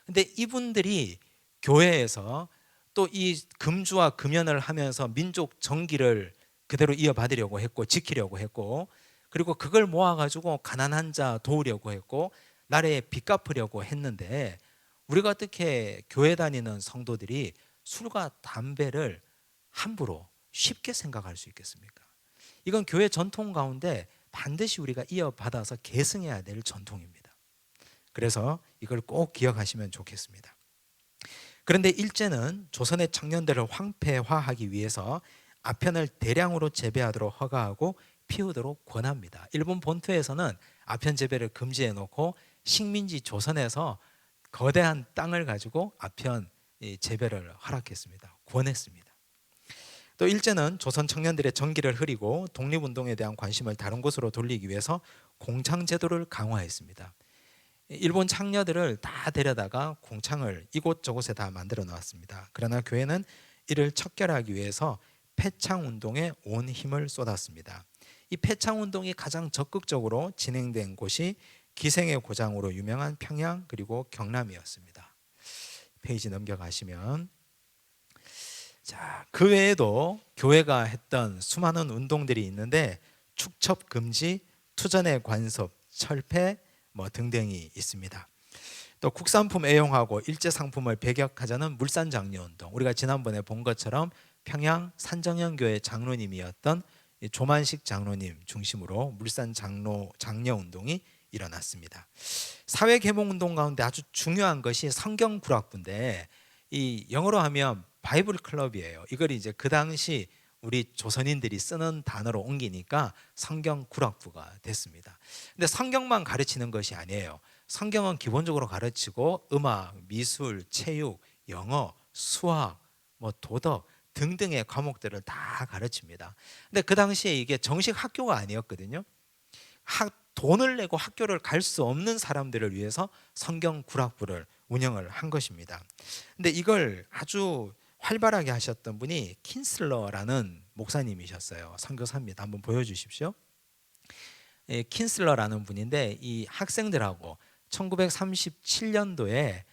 근데 이분들이 교회에서 또 이 금주와 금연을 하면서 민족 정기를 그대로 이어받으려고 했고 지키려고 했고, 그리고 그걸 모아가지고 가난한 자 도우려고 했고 나라에 빚 갚으려고 했는데, 우리가 어떻게 교회 다니는 성도들이 술과 담배를 함부로 쉽게 생각할 수 있겠습니까? 이건 교회 전통 가운데 반드시 우리가 이어받아서 계승해야 될 전통입니다. 그래서 이걸 꼭 기억하시면 좋겠습니다. 그런데 일제는 조선의 청년들을 황폐화하기 위해서 아편을 대량으로 재배하도록 허가하고 피우도록 권합니다. 일본 본토에서는 아편 재배를 금지해 놓고 식민지 조선에서 거대한 땅을 가지고 아편 재배를 허락했습니다. 권했습니다. 또 일제는 조선 청년들의 정기를 흐리고 독립운동에 대한 관심을 다른 곳으로 돌리기 위해서 공창제도를 강화했습니다. 일본 창녀들을 다 데려다가 공창을 이곳저곳에 다 만들어 놓았습니다. 그러나 교회는 이를 척결하기 위해서 폐창운동에 온 힘을 쏟았습니다. 이 폐창운동이 가장 적극적으로 진행된 곳이 기생의 고장으로 유명한 평양 그리고 경남이었습니다. 페이지 넘겨가시면, 자, 그 외에도 교회가 했던 수많은 운동들이 있는데 축첩 금지, 투전의 관섭, 철폐 등등이 있습니다. 또 국산품 애용하고 일제 상품을 배격하자는 물산 장려 운동, 우리가 지난번에 본 것처럼 평양 산정현교회 장로님이었던 조만식 장로님 중심으로 물산 장려 운동이 일어났습니다. 사회 계몽 운동 가운데 아주 중요한 것이 성경 구락부인데, 이 영어로 하면 바이블 클럽이에요. 이걸 이제 그 당시 우리 조선인들이 쓰는 단어로 옮기니까 성경 구락부가 됐습니다. 근데 성경만 가르치는 것이 아니에요. 성경은 기본적으로 가르치고 음악, 미술, 체육, 영어, 수학, 도덕 등등의 과목들을 다 가르칩니다. 근데 그 당시에 이게 정식 학교가 아니었거든요. 돈을 내고 학교를 갈 수 없는 사람들을 위해서 성경 구락부를 운영을 한 것입니다. 근데 이걸 아주 활발하게 하셨던 분이 킨슬러라는 목사님이셨어요. 선교사입니다. 한번 보여주십시오. 킨슬러라는 분인데, 이 학생들하고 1937년도에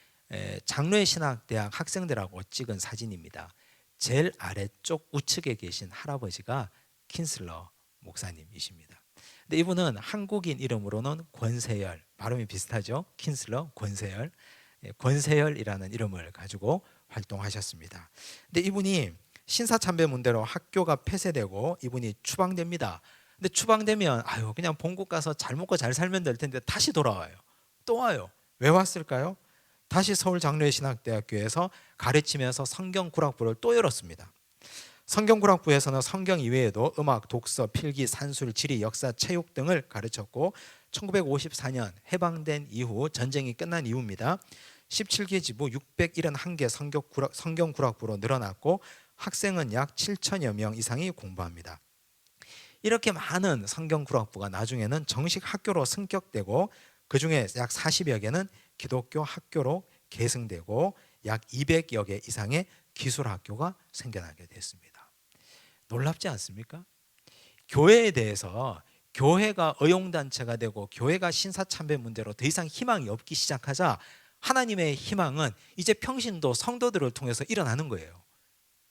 장로의 신학대학 학생들하고 찍은 사진입니다. 제일 아래쪽 우측에 계신 할아버지가 킨슬러 목사님이십니다. 근데 이분은 한국인 이름으로는 권세열, 발음이 비슷하죠? 킨슬러, 권세열, 권세열이라는 이름을 가지고 활동하셨습니다. 근데 이분이 신사참배 문제로 학교가 폐쇄되고 이분이 추방됩니다. 근데 추방되면 그냥 본국 가서 잘 먹고 잘 살면 될 텐데 다시 돌아와요. 또 와요. 왜 왔을까요? 다시 서울 장로의 신학대학교에서 가르치면서 성경 구락부를 또 열었습니다. 성경 구락부에서는 성경 이외에도 음악, 독서, 필기, 산술, 지리, 역사, 체육 등을 가르쳤고 1954년 해방된 이후, 전쟁이 끝난 이후입니다. 17개 지부 671개 성경 구락부로 늘어났고 학생은 약 7천여 명 이상이 공부합니다. 이렇게 많은 성경 구락부가 나중에는 정식 학교로 승격되고 그중에 약 40여 개는 기독교 학교로 계승되고 약 200여 개 이상의 기술 학교가 생겨나게 됐습니다. 놀랍지 않습니까? 교회에 대해서, 교회가 의용단체가 되고 교회가 신사참배 문제로 더 이상 희망이 없기 시작하자 하나님의 희망은 이제 평신도 성도들을 통해서 일어나는 거예요.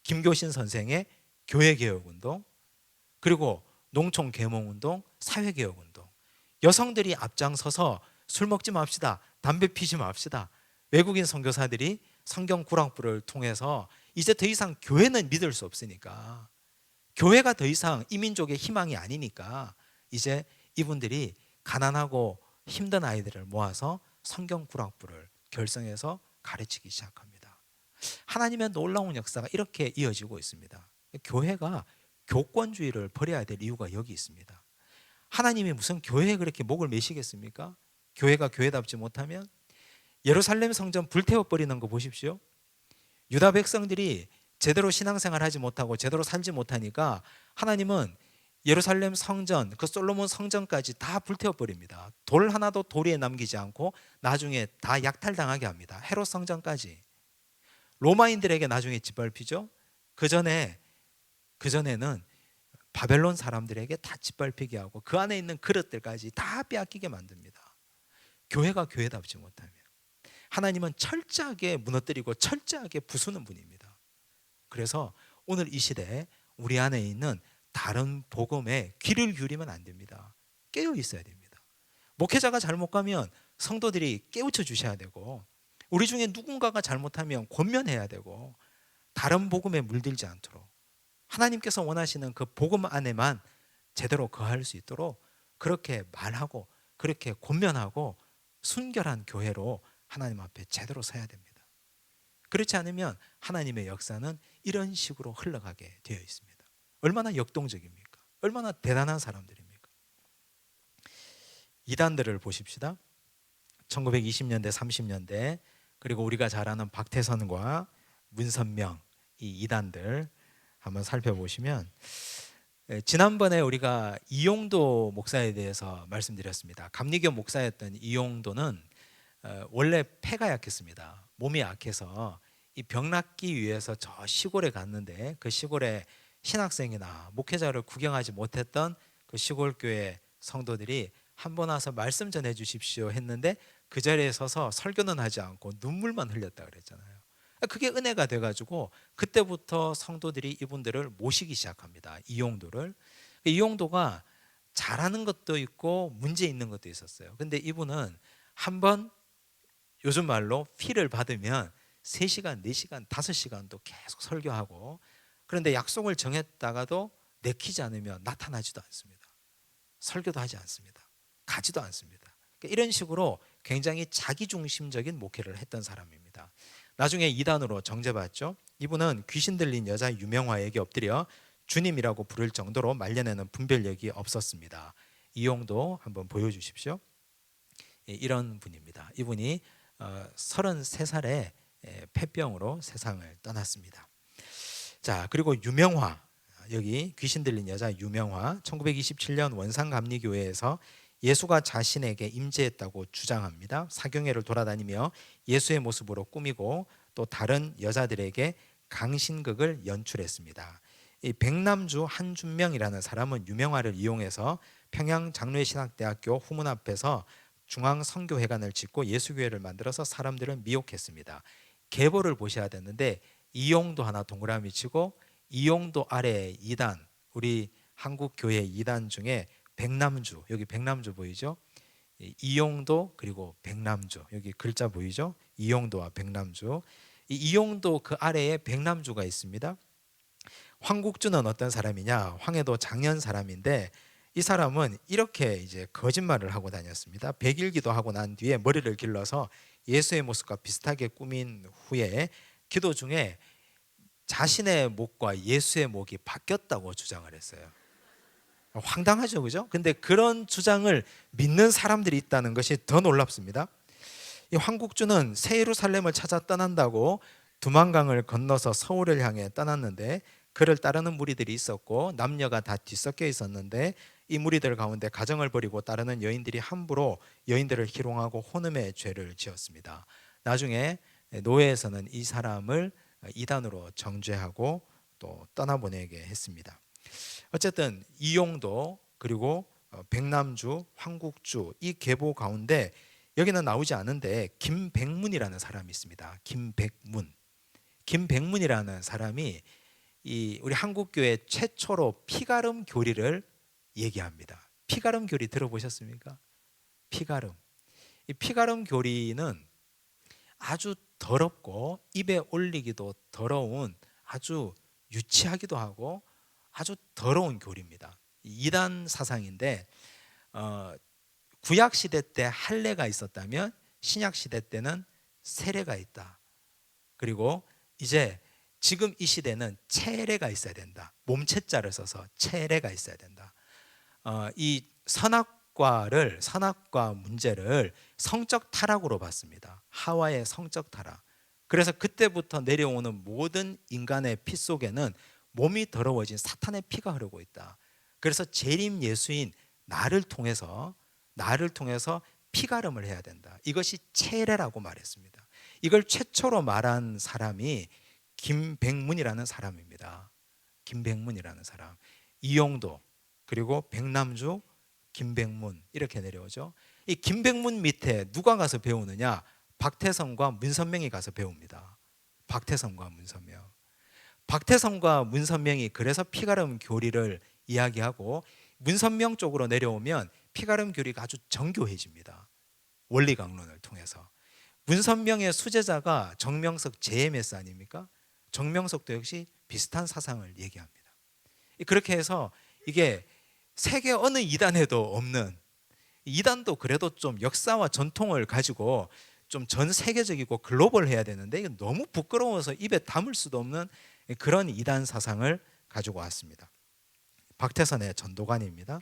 김교신 선생의 교회개혁운동, 그리고 농촌계몽운동, 사회개혁운동, 여성들이 앞장서서 술 먹지 맙시다, 담배 피지 맙시다, 외국인 선교사들이 성경 구락부를 통해서 이제 더 이상 교회는 믿을 수 없으니까, 교회가 더 이상 이 민족의 희망이 아니니까 이제 이분들이 가난하고 힘든 아이들을 모아서 성경 구락부를 결성해서 가르치기 시작합니다. 하나님의 놀라운 역사가 이렇게 이어지고 있습니다. 교회가 교권주의를 버려야 될 이유가 여기 있습니다. 하나님이 무슨 교회에 그렇게 목을 매시겠습니까? 교회가 교회답지 못하면. 예루살렘 성전 불태워버리는 거 보십시오. 유다 백성들이 제대로 신앙생활하지 못하고 제대로 살지 못하니까 하나님은 예루살렘 성전, 그 솔로몬 성전까지 다 불태워버립니다. 돌 하나도 도리에 남기지 않고 나중에 다 약탈당하게 합니다. 헤롯 성전까지. 로마인들에게 나중에 짓밟히죠. 그전에는 바벨론 사람들에게 다 짓밟히게 하고 그 안에 있는 그릇들까지 다 빼앗기게 만듭니다. 교회가 교회답지 못하면 하나님은 철저하게 무너뜨리고 철저하게 부수는 분입니다. 그래서 오늘 이 시대에 우리 안에 있는 다른 복음에 귀를 기울이면 안 됩니다. 깨어 있어야 됩니다. 목회자가 잘못 가면 성도들이 깨우쳐 주셔야 되고, 우리 중에 누군가가 잘못하면 권면해야 되고, 다른 복음에 물들지 않도록 하나님께서 원하시는 그 복음 안에만 제대로 거할 수 있도록 그렇게 말하고 그렇게 권면하고 순결한 교회로 하나님 앞에 제대로 서야 됩니다. 그렇지 않으면 하나님의 역사는 이런 식으로 흘러가게 되어 있습니다. 얼마나 역동적입니까? 얼마나 대단한 사람들입니까? 이단들을 보십시다. 1920년대 30년대 그리고 우리가 잘 아는 박태선과 문선명 이 이단들 한번 살펴보시면 지난번에 우리가 이용도 목사에 대해서 말씀드렸습니다. 감리교 목사였던 이용도는 원래 폐가 약했습니다. 몸이 약해서 이 병 낫기 위해서 저 시골에 갔는데 그 시골에 신학생이나 목회자를 구경하지 못했던 그 시골 교회 성도들이 한 번 와서 말씀 전해 주십시오 했는데 그 자리에 서서 설교는 하지 않고 눈물만 흘렸다 그랬잖아요. 그게 은혜가 돼가지고 그때부터 성도들이 이분들을 모시기 시작합니다. 이용도를. 이용도가 잘하는 것도 있고 문제 있는 것도 있었어요. 근데 이분은 한번 요즘 말로 피를 받으면 3시간, 4시간, 5시간도 계속 설교하고 그런데 약속을 정했다가도 내키지 않으면 나타나지도 않습니다. 설교도 하지 않습니다. 가지도 않습니다. 이런 식으로 굉장히 자기중심적인 목회를 했던 사람입니다. 나중에 이단으로 정죄받죠. 이분은 귀신 들린 여자 유명화에게 엎드려 주님이라고 부를 정도로 말년에는 분별력이 없었습니다. 이용도 한번 보여주십시오. 이런 분입니다. 이분이 33살에 폐병으로 세상을 떠났습니다. 자, 그리고 유명화, 여기 귀신 들린 여자 유명화, 1927년 원산감리교회에서 예수가 자신에게 임재했다고 주장합니다. 사경회를 돌아다니며 예수의 모습으로 꾸미고 또 다른 여자들에게 강신극을 연출했습니다. 이 백남주 한준명이라는 사람은 유명화를 이용해서 평양 장로회신학대학교 후문 앞에서 중앙선교회관을 짓고 예수교회를 만들어서 사람들을 미혹했습니다. 계보를 보셔야 되는데 이용도 하나 동그라미 치고 이용도 아래 2단, 우리 한국교회 2단 중에 백남주, 여기 백남주 보이죠? 이용도 그리고 백남주, 여기 글자 보이죠? 이용도와 백남주. 이용도 그 아래에 백남주가 있습니다. 황국주는 어떤 사람이냐? 황해도 장현 사람인데 이 사람은 이렇게 이제 거짓말을 하고 다녔습니다. 백일기도 하고 난 뒤에 머리를 길러서 예수의 모습과 비슷하게 꾸민 후에 기도 중에 자신의 목과 예수의 목이 바뀌었다고 주장을 했어요. 황당하죠, 그죠? 근데 그런 주장을 믿는 사람들이 있다는 것이 더 놀랍습니다. 이 황국주는 새 예루살렘을 찾아 떠난다고 두만강을 건너서 서울을 향해 떠났는데 그를 따르는 무리들이 있었고 남녀가 다 뒤섞여 있었는데 이 무리들 가운데 가정을 버리고 따르는 여인들이 함부로 여인들을 희롱하고 혼음의 죄를 지었습니다. 나중에 노예에서는 이 사람을 이단으로 정죄하고 또 떠나보내게 했습니다. 어쨌든 이용도 그리고 백남주, 황국주 이 계보 가운데 여기는 나오지 않은데 김백문이라는 사람이 있습니다. 김백문이라는 사람이 이 우리 한국교회 최초로 피가름 교리를 얘기합니다. 피가름 교리 들어보셨습니까? 피가름. 이 피가름 교리는 아주 더럽고 입에 올리기도 더러운 아주 유치하기도 하고 아주 더러운 교리입니다. 이단 사상인데 구약 시대 때 할례가 있었다면 신약 시대 때는 세례가 있다. 그리고 이제 지금 이 시대는 체례가 있어야 된다. 몸체자를 써서 체례가 있어야 된다. 이 선악과 문제를 성적 타락으로 봤습니다. 하와의 성적 타락. 그래서 그때부터 내려오는 모든 인간의 피 속에는 몸이 더러워진 사탄의 피가 흐르고 있다. 그래서 재림 예수인 나를 통해서 피가름을 해야 된다. 이것이 체례라고 말했습니다. 이걸 최초로 말한 사람이 김백문이라는 사람입니다. 김백문이라는 사람. 이용도 그리고 백남주, 김백문 이렇게 내려오죠. 이 김백문 밑에 누가 가서 배우느냐? 박태성과 문선명이 가서 배웁니다. 박태성과 문선명이 그래서 피가름 교리를 이야기하고 문선명 쪽으로 내려오면 피가름 교리가 아주 정교해집니다. 원리 강론을 통해서. 문선명의 수제자가 정명석 JMS 아닙니까? 정명석도 역시 비슷한 사상을 얘기합니다. 그렇게 해서 이게 세계 어느 이단에도 없는, 이단도 그래도 좀 역사와 전통을 가지고 좀 전 세계적이고 글로벌해야 되는데 이게 너무 부끄러워서 입에 담을 수도 없는 그런 이단 사상을 가지고 왔습니다. 박태선의 전도관입니다.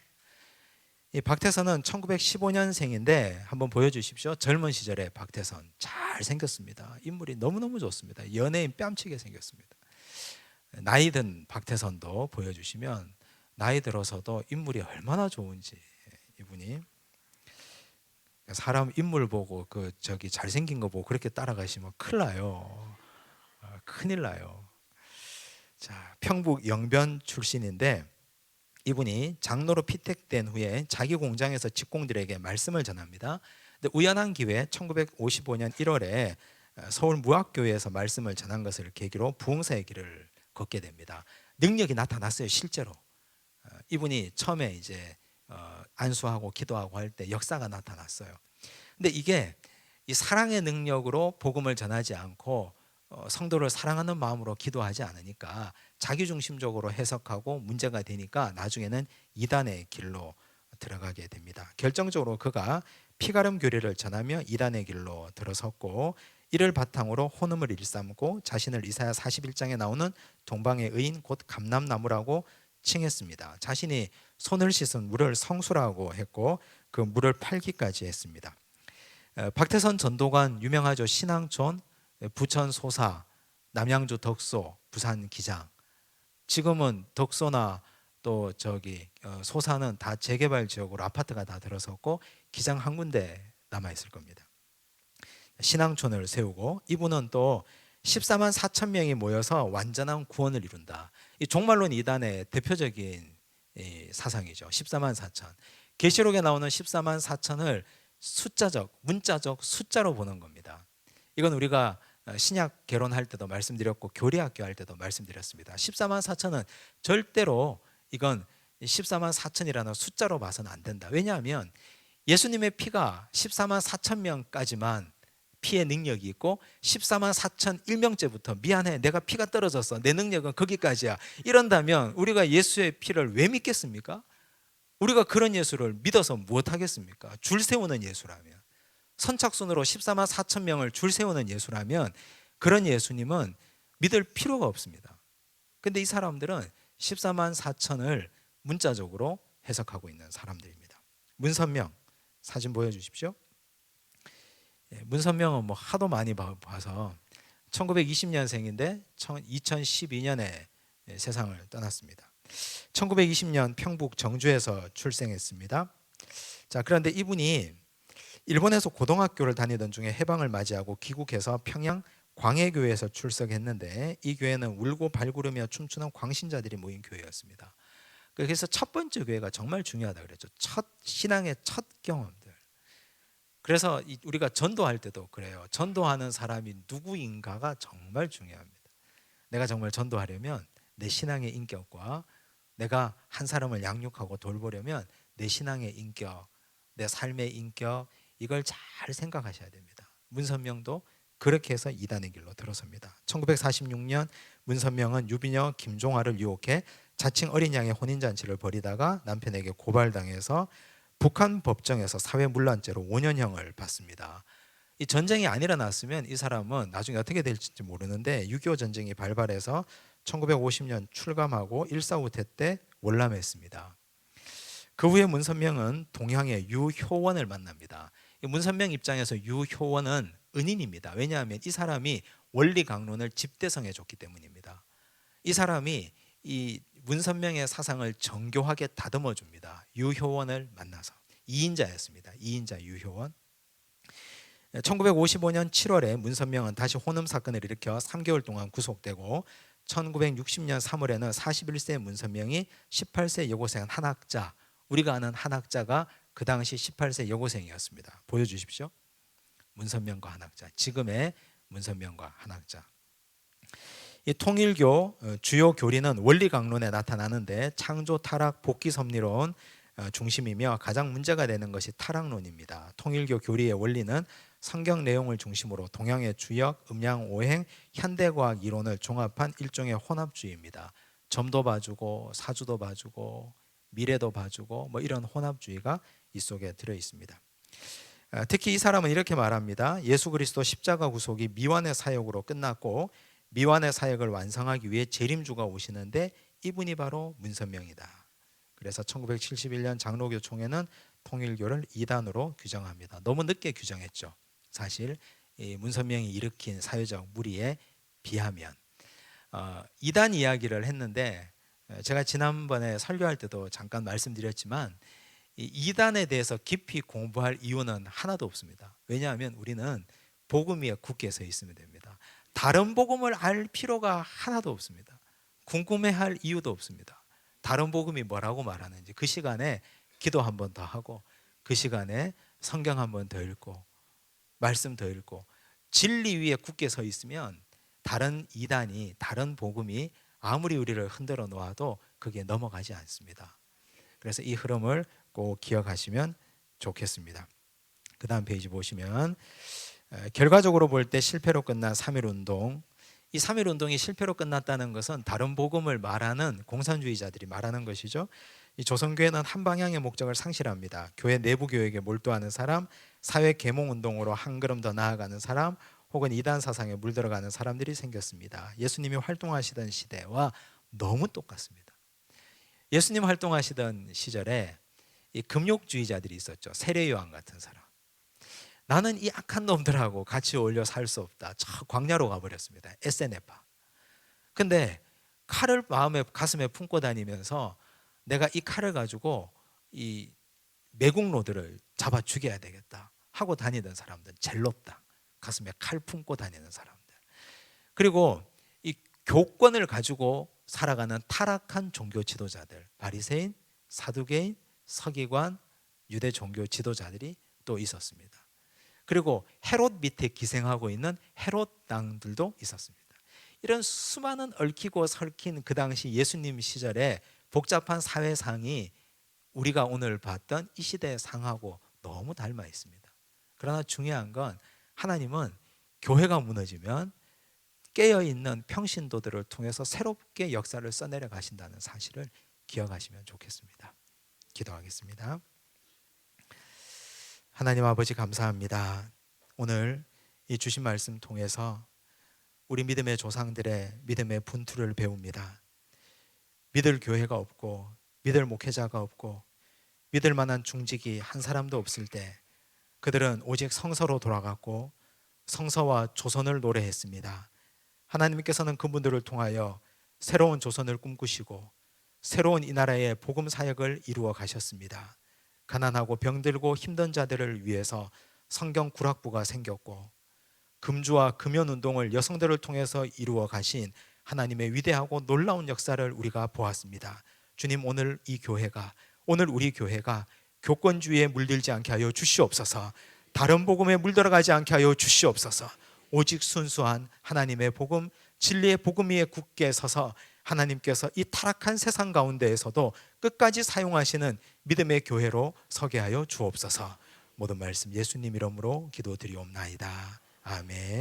이 박태선은 1915년생인데 한번 보여주십시오. 젊은 시절에 박태선 잘 생겼습니다. 인물이 너무너무 좋습니다. 연예인 뺨치게 생겼습니다. 나이 든 박태선도 보여주시면 나이 들어서도 인물이 얼마나 좋은지. 이분이 사람 인물 보고 잘생긴 거 보고 그렇게 따라가시면 큰일 나요. 큰일 나요. 자, 평북 영변 출신인데 이분이 장로로 피택된 후에 자기 공장에서 직공들에게 말씀을 전합니다. 근데 우연한 기회에 1955년 1월에 서울 무학교회에서 말씀을 전한 것을 계기로 부흥사의 길을 걷게 됩니다. 능력이 나타났어요, 실제로. 이분이 처음에 이제 안수하고 기도하고 할 때 역사가 나타났어요. 근데 이게 이 사랑의 능력으로 복음을 전하지 않고 성도를 사랑하는 마음으로 기도하지 않으니까 자기중심적으로 해석하고 문제가 되니까 나중에는 이단의 길로 들어가게 됩니다. 결정적으로 그가 피가름 교리를 전하며 이단의 길로 들어섰고, 이를 바탕으로 혼음을 일삼고 자신을 이사야 41장에 나오는 동방의 의인 곧 감람나무라고 칭했습니다. 자신이 손을 씻은 물을 성수라고 했고 그 물을 팔기까지 했습니다. 박태선 전도관 유명하죠. 신앙촌, 부천 소사, 남양주 덕소, 부산 기장. 지금은 덕소나 또 소사는 다 재개발 지역으로 아파트가 다 들어섰고 기장 한 군데 남아 있을 겁니다. 신앙촌을 세우고 이분은 또 14만 4천 명이 모여서 완전한 구원을 이룬다. 이 종말론 이단의 대표적인 사상이죠. 14만 4천. 계시록에 나오는 14만 4천을 숫자적, 문자적 숫자로 보는 겁니다. 이건 우리가 신약 개론할 때도 말씀드렸고 교리학교 할 때도 말씀드렸습니다. 14만 4천은 절대로 이건 14만 4천이라는 숫자로 봐서는 안 된다. 왜냐하면 예수님의 피가 14만 4천 명까지만 피의 능력이 있고 14만 4천 1명째부터 미안해, 내가 피가 떨어졌어, 내 능력은 거기까지야, 이런다면 우리가 예수의 피를 왜 믿겠습니까? 우리가 그런 예수를 믿어서 무엇하겠습니까? 줄 세우는 예수라면, 선착순으로 14만 4천 명을 줄 세우는 예수라면 그런 예수님은 믿을 필요가 없습니다. 근데 이 사람들은 14만 4천을 문자적으로 해석하고 있는 사람들입니다. 문선명 사진 보여주십시오. 문선명은 뭐 하도 많이 봐서 1920년생인데 2012년에 세상을 떠났습니다. 1920년 평북 정주에서 출생했습니다. 자, 그런데 이분이 일본에서 고등학교를 다니던 중에 해방을 맞이하고 귀국해서 평양 광해교회에서 출석했는데 이 교회는 울고 발구르며 춤추는 광신자들이 모인 교회였습니다. 그래서 첫 번째 교회가 정말 중요하다 그랬죠. 신앙의 첫 경험들. 그래서 우리가 전도할 때도 그래요. 전도하는 사람이 누구인가가 정말 중요합니다. 내가 정말 전도하려면 내 신앙의 인격과 내가 한 사람을 양육하고 돌보려면 내 신앙의 인격, 내 삶의 인격, 이걸 잘 생각하셔야 됩니다. 문선명도 그렇게 해서 이단의 길로 들어섭니다. 1946년 문선명은 유비녀 김종화를 유혹해 자칭 어린 양의 혼인잔치를 벌이다가 남편에게 고발당해서 북한 법정에서 사회문란죄로 5년형을 받습니다. 이 전쟁이 안 일어났으면 이 사람은 나중에 어떻게 될지 모르는데 6.25 전쟁이 발발해서 1950년 출감하고 일사후퇴 때 월남했습니다. 그 후에 문선명은 동양의 유효원을 만납니다. 문선명 입장에서 유효원은 은인입니다. 왜냐하면 이 사람이 원리 강론을 집대성해 줬기 때문입니다. 이 사람이 이 문선명의 사상을 정교하게 다듬어 줍니다. 유효원을 만나서. 2인자였습니다. 2인자 유효원. 1955년 7월에 문선명은 다시 혼음 사건을 일으켜 3개월 동안 구속되고 1960년 3월에는 41세 문선명이 18세 여고생 한 학자, 우리가 아는 한 학자가 그 당시 18세 여고생이었습니다. 보여주십시오. 문선명과 한 학자, 지금의 문선명과 한 학자. 이 통일교 주요 교리는 원리 강론에 나타나는데 창조, 타락, 복귀 섭리론 중심이며 가장 문제가 되는 것이 타락론입니다. 통일교 교리의 원리는 성경 내용을 중심으로 동양의 주역, 음양, 오행, 현대과학 이론을 종합한 일종의 혼합주의입니다. 점도 봐주고 사주도 봐주고 미래도 봐주고 뭐 이런 혼합주의가 이 속에 들어 있습니다. 특히 이 사람은 이렇게 말합니다. 예수 그리스도 십자가 구속이 미완의 사역으로 끝났고 미완의 사역을 완성하기 위해 재림주가 오시는데 이분이 바로 문선명이다. 그래서 1971년 장로교 총회는 통일교를 이단으로 규정합니다. 너무 늦게 규정했죠. 사실 이 문선명이 일으킨 사회적 무리에 비하면 이단 이야기를 했는데, 제가 지난번에 설교할 때도 잠깐 말씀드렸지만 이 이단에 대해서 깊이 공부할 이유는 하나도 없습니다. 왜냐하면 우리는 복음 위에 굳게 서 있으면 됩니다. 다른 복음을 알 필요가 하나도 없습니다. 궁금해할 이유도 없습니다. 다른 복음이 뭐라고 말하는지 그 시간에 기도 한 번 더 하고, 그 시간에 성경 한 번 더 읽고, 말씀 더 읽고, 진리 위에 굳게 서 있으면 다른 이단이, 다른 복음이 아무리 우리를 흔들어 놓아도 그게 넘어가지 않습니다. 그래서 이 흐름을 꼭 기억하시면 좋겠습니다. 그 다음 페이지 보시면 결과적으로 볼 때 실패로 끝난 3.1운동, 이 3.1운동이 실패로 끝났다는 것은 다른 복음을 말하는 공산주의자들이 말하는 것이죠. 이 조선교회는 한 방향의 목적을 상실합니다. 교회 내부 교역에 몰두하는 사람, 사회 계몽운동으로 한 걸음 더 나아가는 사람, 혹은 이단 사상에 물들어가는 사람들이 생겼습니다. 예수님이 활동하시던 시대와 너무 똑같습니다. 예수님 활동하시던 시절에 이 금욕주의자들이 있었죠. 세례요한 같은 사람. 나는 이 악한 놈들하고 같이 어울려 살 수 없다. 저 광야로 가버렸습니다. 에세네파. 근데 칼을 가슴에 품고 다니면서 내가 이 칼을 가지고 이 매국노들을 잡아 죽여야 되겠다 하고 다니던 사람들, 젤롭다. 가슴에 칼 품고 다니는 사람들. 그리고 이 교권을 가지고 살아가는 타락한 종교 지도자들, 바리새인, 사두개인, 서기관, 유대 종교 지도자들이 또 있었습니다. 그리고 헤롯 밑에 기생하고 있는 헤롯 당들도 있었습니다. 이런 수많은 얽히고 설킨 그 당시 예수님 시절의 복잡한 사회상이 우리가 오늘 봤던 이 시대의 상하고 너무 닮아 있습니다. 그러나 중요한 건 하나님은 교회가 무너지면 깨어있는 평신도들을 통해서 새롭게 역사를 써내려 가신다는 사실을 기억하시면 좋겠습니다. 기도하겠습니다. 하나님 아버지 감사합니다. 오늘 이 주신 말씀 통해서 우리 믿음의 조상들의 믿음의 분투를 배웁니다. 믿을 교회가 없고 믿을 목회자가 없고 믿을 만한 중직이 한 사람도 없을 때 그들은 오직 성서로 돌아갔고 성서와 조선을 노래했습니다. 하나님께서는 그분들을 통하여 새로운 조선을 꿈꾸시고 새로운 이 나라의 복음 사역을 이루어 가셨습니다. 가난하고 병들고 힘든 자들을 위해서 성경 구락부가 생겼고 금주와 금연운동을 여성들을 통해서 이루어 가신 하나님의 위대하고 놀라운 역사를 우리가 보았습니다. 주님, 오늘 우리 교회가 교권주의에 물들지 않게 하여 주시옵소서. 다른 복음에 물들어가지 않게 하여 주시옵소서. 오직 순수한 하나님의 복음, 진리의 복음 위에 굳게 서서 하나님께서 이 타락한 세상 가운데에서도 끝까지 사용하시는 믿음의 교회로 서게 하여 주옵소서. 모든 말씀 예수님 이름으로 기도드리옵나이다. 아멘.